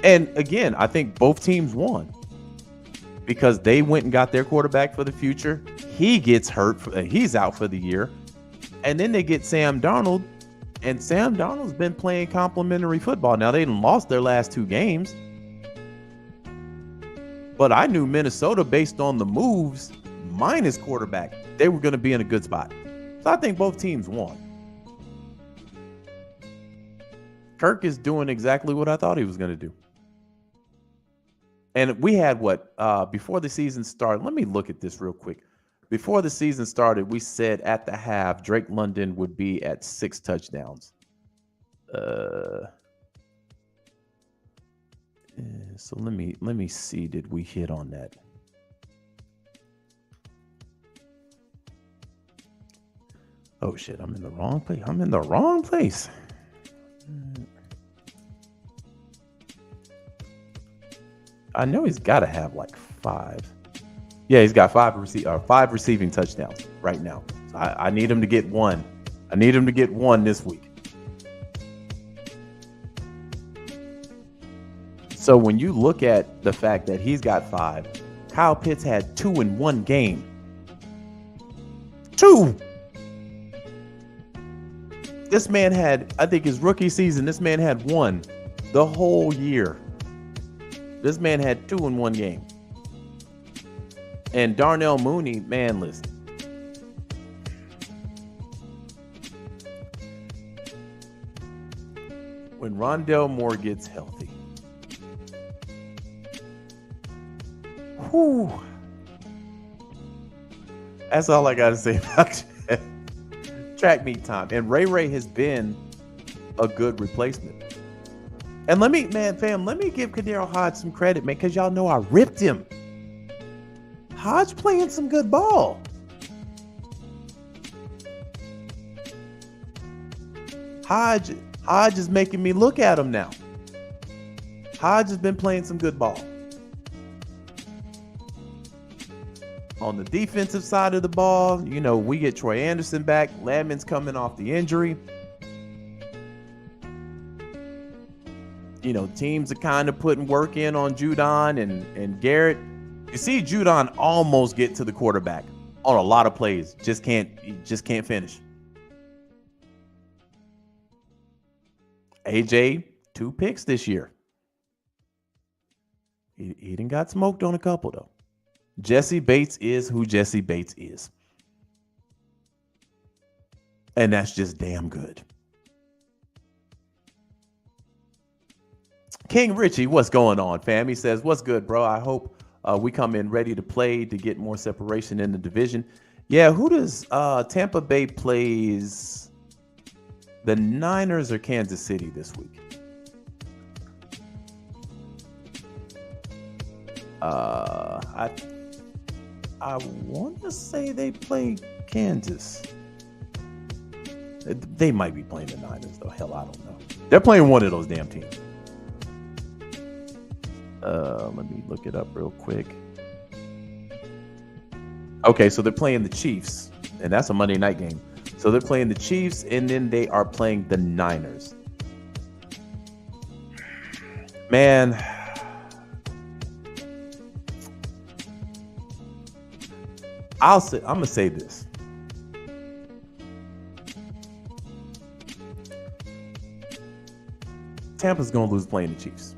And again, I think both teams won because they went and got their quarterback for the future. He gets hurt. He's out for the year. And then they get Sam Darnold. And Sam Darnold's been playing complimentary football. Now, they lost their last 2 games. But I knew Minnesota, based on the moves, minus quarterback, they were going to be in a good spot. So I think both teams won. Kirk is doing exactly what I thought he was going to do. And we had before the season started, let me look at this real quick. Before the season started, we said at the half, Drake London would be at 6 touchdowns. So let me see, did we hit on that? Oh shit, I'm in the wrong place. I know he's got to have like 5. Yeah, he's got 5 receiving touchdowns right now. So I need him to get 1. I need him to get 1 this week. So when you look at the fact that he's got 5, Kyle Pitts had 2 in 1 game. 2. This man had, I think his rookie season, this man had 1 the whole year. This man had 2 in 1 game. And Darnell Mooney, man, listen. When Rondale Moore gets healthy. Whew. That's all I got to say about track meet time. And Ray has been a good replacement. And let me give Kadero Hodge some credit, man, because y'all know I ripped him. Hodge playing some good ball. Hodge is making me look at him now. Hodge has been playing some good ball. On the defensive side of the ball, you know, we get Troy Anderson back. Ladman's coming off the injury. You know, teams are kind of putting work in on Judon and Garrett. You see Judon almost get to the quarterback on a lot of plays. Just can't finish. AJ, 2 picks this year. He done got smoked on a couple, though. Jesse Bates is who Jesse Bates is. And that's just damn good. King Richie, what's going on, fam? He says, what's good, bro? I hope we come in ready to play to get more separation in the division. Yeah, who does Tampa Bay plays the Niners or Kansas City this week? I want to say they play Kansas. They might be playing the Niners, though. Hell, I don't know. They're playing one of those damn teams. Let me look it up real quick. Okay, so they're playing the Chiefs, and that's a Monday night game. So they're playing the Chiefs, and then they are playing the Niners. Man, I'm gonna say this. Tampa's gonna lose playing the Chiefs.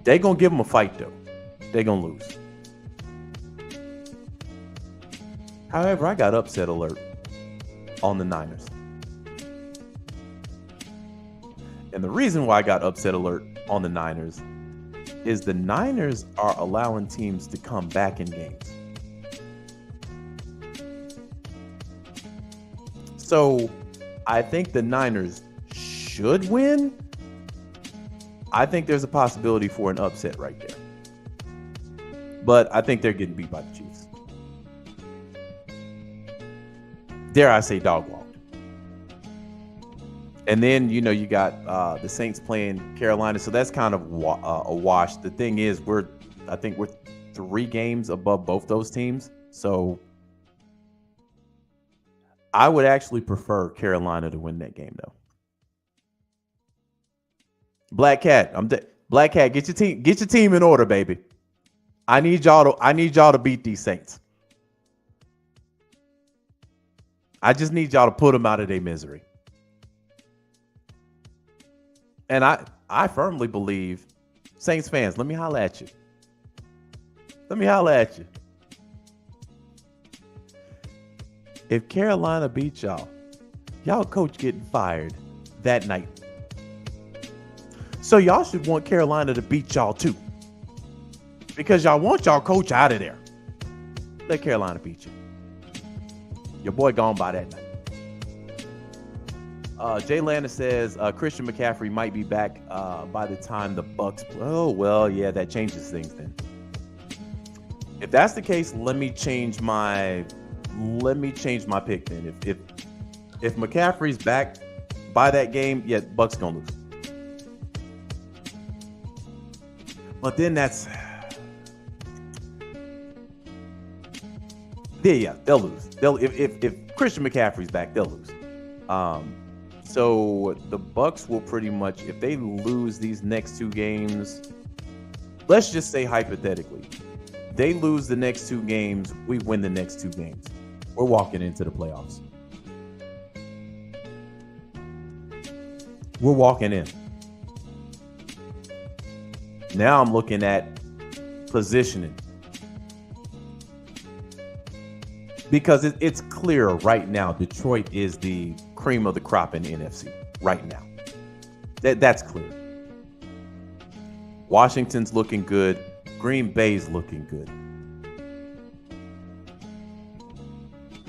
They're gonna give them a fight, though. They're gonna lose. However, I got upset alert on the Niners. And the reason why I got upset alert on the Niners is the Niners are allowing teams to come back in games. So I think the Niners should win. I think there's a possibility for an upset right there. But I think they're getting beat by the Chiefs. Dare I say dog walked. And then, you know, you got the Saints playing Carolina. So that's kind of a wash. The thing is, I think we're 3 games above both those teams. So I would actually prefer Carolina to win that game, though. Black Cat, Black Cat, get your team in order, baby. I need y'all to beat these Saints. I just need y'all to put them out of their misery. And I firmly believe, Saints fans, let me holler at you. If Carolina beat y'all coach getting fired that night. So y'all should want Carolina to beat y'all too. Because y'all want y'all coach out of there. Let Carolina beat you. Your boy gone by that night. Jay Landa says Christian McCaffrey might be back by the time the Bucks play. Oh, well, yeah, that changes things then. If that's the case, let me change my pick then. If McCaffrey's back by that game, yeah, Bucks gonna lose. But then they'll lose. If Christian McCaffrey's back, they'll lose. So the Bucks will pretty much, if they lose these next 2 games, let's just say hypothetically, they lose the next 2 games, we win the next 2 games. We're walking into the playoffs. We're walking in. Now I'm looking at positioning. Because it's clear right now, Detroit is the cream of the crop in the NFC right now. That's clear. Washington's looking good. Green Bay's looking good.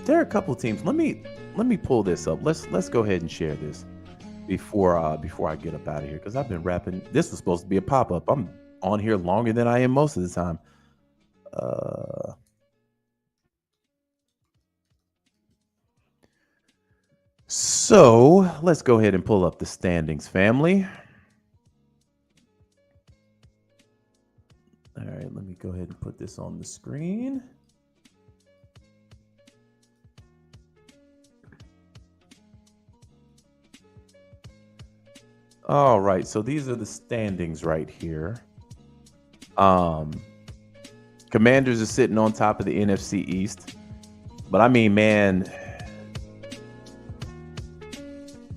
There are a couple of teams. Let me pull this up. Let's go ahead and share this. before I get up out of here, because I've been rapping. This was supposed to be a pop-up. I'm on here longer than I am most of the time. So let's go ahead and pull up the standings, family. All right, let me go ahead and put this on the screen. All right, so these are the standings right here. Commanders are sitting on top of the NFC East. But I mean, man,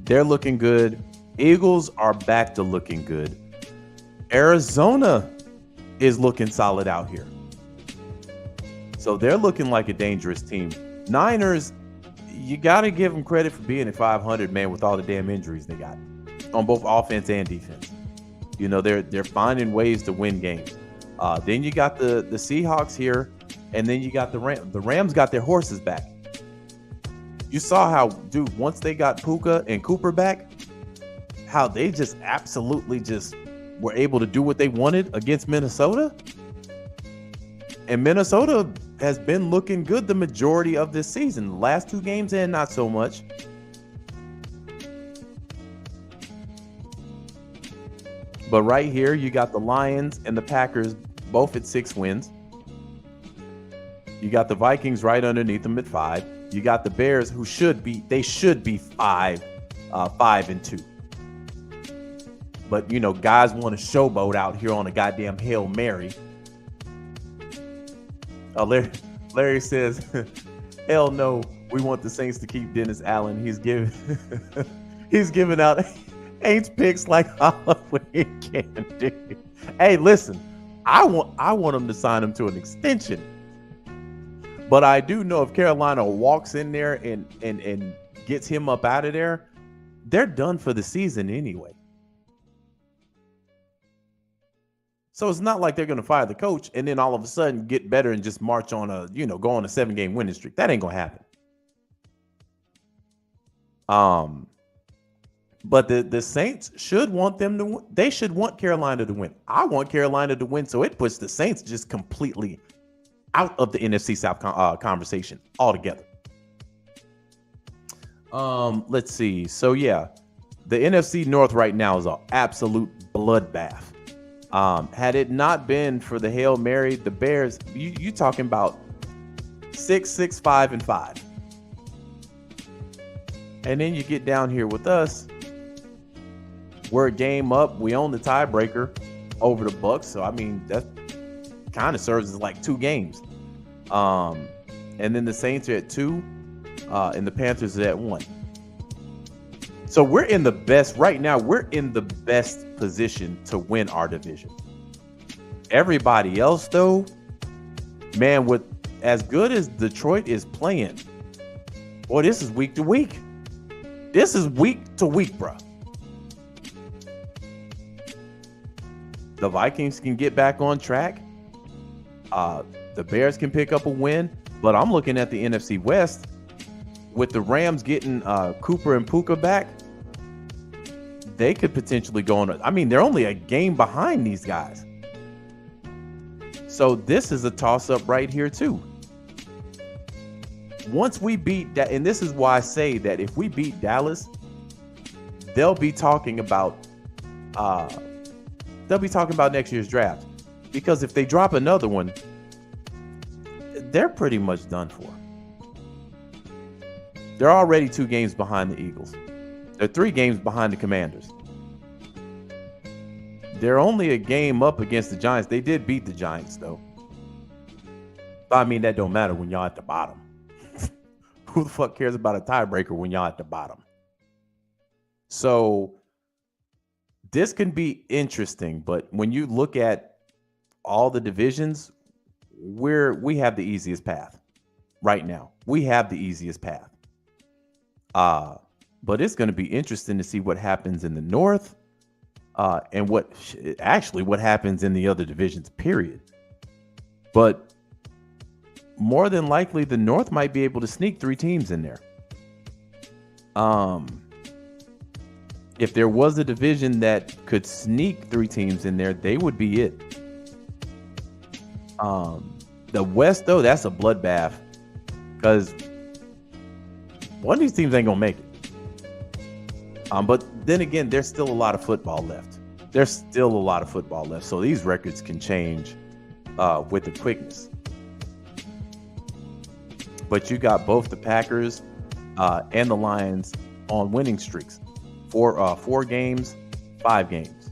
they're looking good. Eagles are back to looking good. Arizona is looking solid out here. So they're looking like a dangerous team. Niners, you got to give them credit for being at 500, man, with all the damn injuries they got on both offense and defense. You know, they're finding ways to win games. Then you got the Seahawks here, and then you got the Rams. The Rams got their horses back. You saw how, dude, once they got Puka and Cooper back, how they just absolutely just were able to do what they wanted against Minnesota. And Minnesota has been looking good the majority of this season. The last two games in, not so much. But right here, you got the Lions and the Packers both at 6 wins. You got the Vikings right underneath them at 5. You got the Bears, who should be 5-2. But, you know, guys want to showboat out here on a goddamn Hail Mary. Larry says, hell no, we want the Saints to keep Dennis Allen. He's giving out Aints picks like Halloween candy. Hey, listen, I want him to sign him to an extension. But I do know if Carolina walks in there and gets him up out of there, they're done for the season anyway. So it's not like they're going to fire the coach and then all of a sudden get better and just march on go on a 7-game winning streak. That ain't going to happen. But the Saints should want them to win. They should want Carolina to win. I want Carolina to win, so it puts the Saints just completely out of the NFC South conversation altogether. Let's see. So yeah, the NFC North right now is an absolute bloodbath. Had it not been for the Hail Mary, the Bears, you talking about 6, 5, and 5. And then you get down here with us. We're a game up. We own the tiebreaker over the Bucks. So I mean, that kind of serves as like 2 games. And then the Saints are at 2, and the Panthers are at 1. So we're in the best right now. We're in the best position to win our division. Everybody else, though, man, with as good as Detroit is playing, boy, this is week to week. This is week to week, bro. The Vikings can get back on track. The Bears can pick up a win, but I'm looking at the NFC West with the Rams getting Cooper and Puka back. They could potentially go on. I mean, they're only a game behind these guys. So this is a toss-up right here, too. Once we beat that, and this is why I say that if we beat Dallas, they'll be talking about next year's draft. Because if they drop another one, they're pretty much done for. They're already 2 games behind the Eagles. They're 3 games behind the Commanders. They're only a game up against the Giants. They did beat the Giants, though. But I mean, that don't matter when y'all at the bottom. Who the fuck cares about a tiebreaker when y'all at the bottom? So this can be interesting, but when you look at all the divisions, we have the easiest path right now. We have the easiest path. But it's going to be interesting to see what happens in the North, and what happens in the other divisions, period. But more than likely, the North might be able to sneak 3 teams in there. if there was a division that could sneak 3 teams in there, they would be it. The West, though, that's a bloodbath because one of these teams ain't gonna make it. But then again, there's still a lot of football left. So these records can change with the quickness. But you got both the Packers and the Lions on winning streaks. 4 games, 5 games.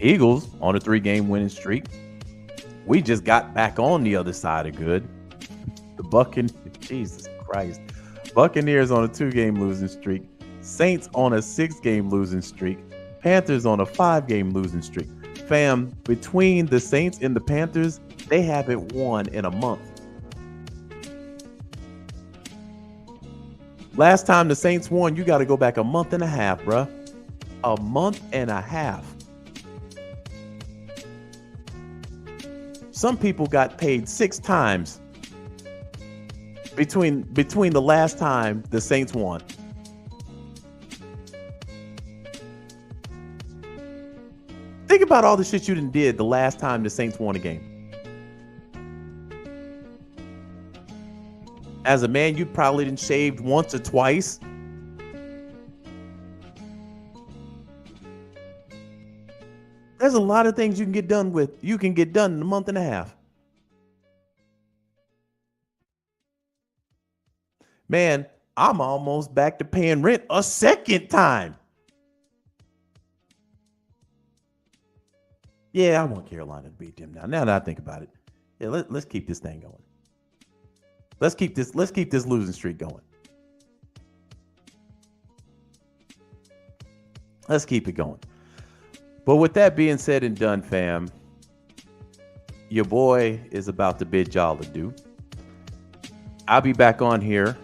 Eagles on a 3-game winning streak. We just got back on the other side of good. The Jesus Christ. Buccaneers on a 2-game losing streak. Saints on a 6-game losing streak. Panthers on a 5-game losing streak. Fam, between the Saints and the Panthers, they haven't won in a month. Last time the Saints won, you got to go back a month and a half, bruh. A month and a half. Some people got paid 6 times between the last time the Saints won. Think about all the shit you done did the last time the Saints won a game. As a man, you probably done shaved once or twice. There's a lot of things you can get done in a month and a half. Man, I'm almost back to paying rent a second time. Yeah, I want Carolina to beat them now. Now that I think about it. Yeah, let's keep this thing going. Let's keep this losing streak going. Let's keep it going. But with that being said and done, fam, your boy is about to bid y'all adieu. I'll be back on here.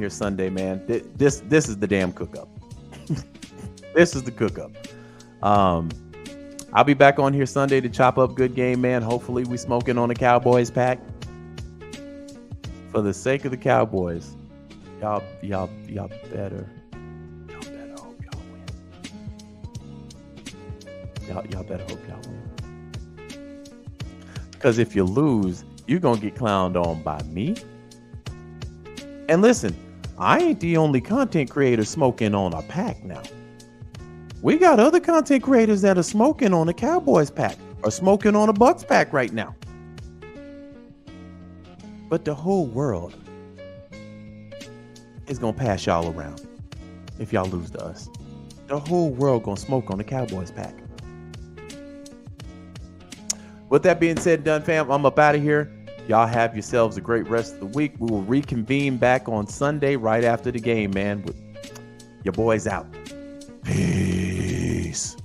Sunday, man. This is the damn cook-up. This is the cook-up. I'll be back on here Sunday to chop up good game, man. Hopefully we smoking on a Cowboys pack. For the sake of the Cowboys, y'all better hope y'all win. Y'all better hope y'all win. Because if you lose, you're going to get clowned on by me. And listen, I ain't the only content creator smoking on a pack now. We got other content creators that are smoking on a Cowboys pack or smoking on a Bucks pack right now. But the whole world is going to pass y'all around if y'all lose to us. The whole world going to smoke on the Cowboys pack. With that being said, done, fam, I'm up out of here. Y'all have yourselves a great rest of the week. We will reconvene back on Sunday right after the game, man. Your boys out. Peace.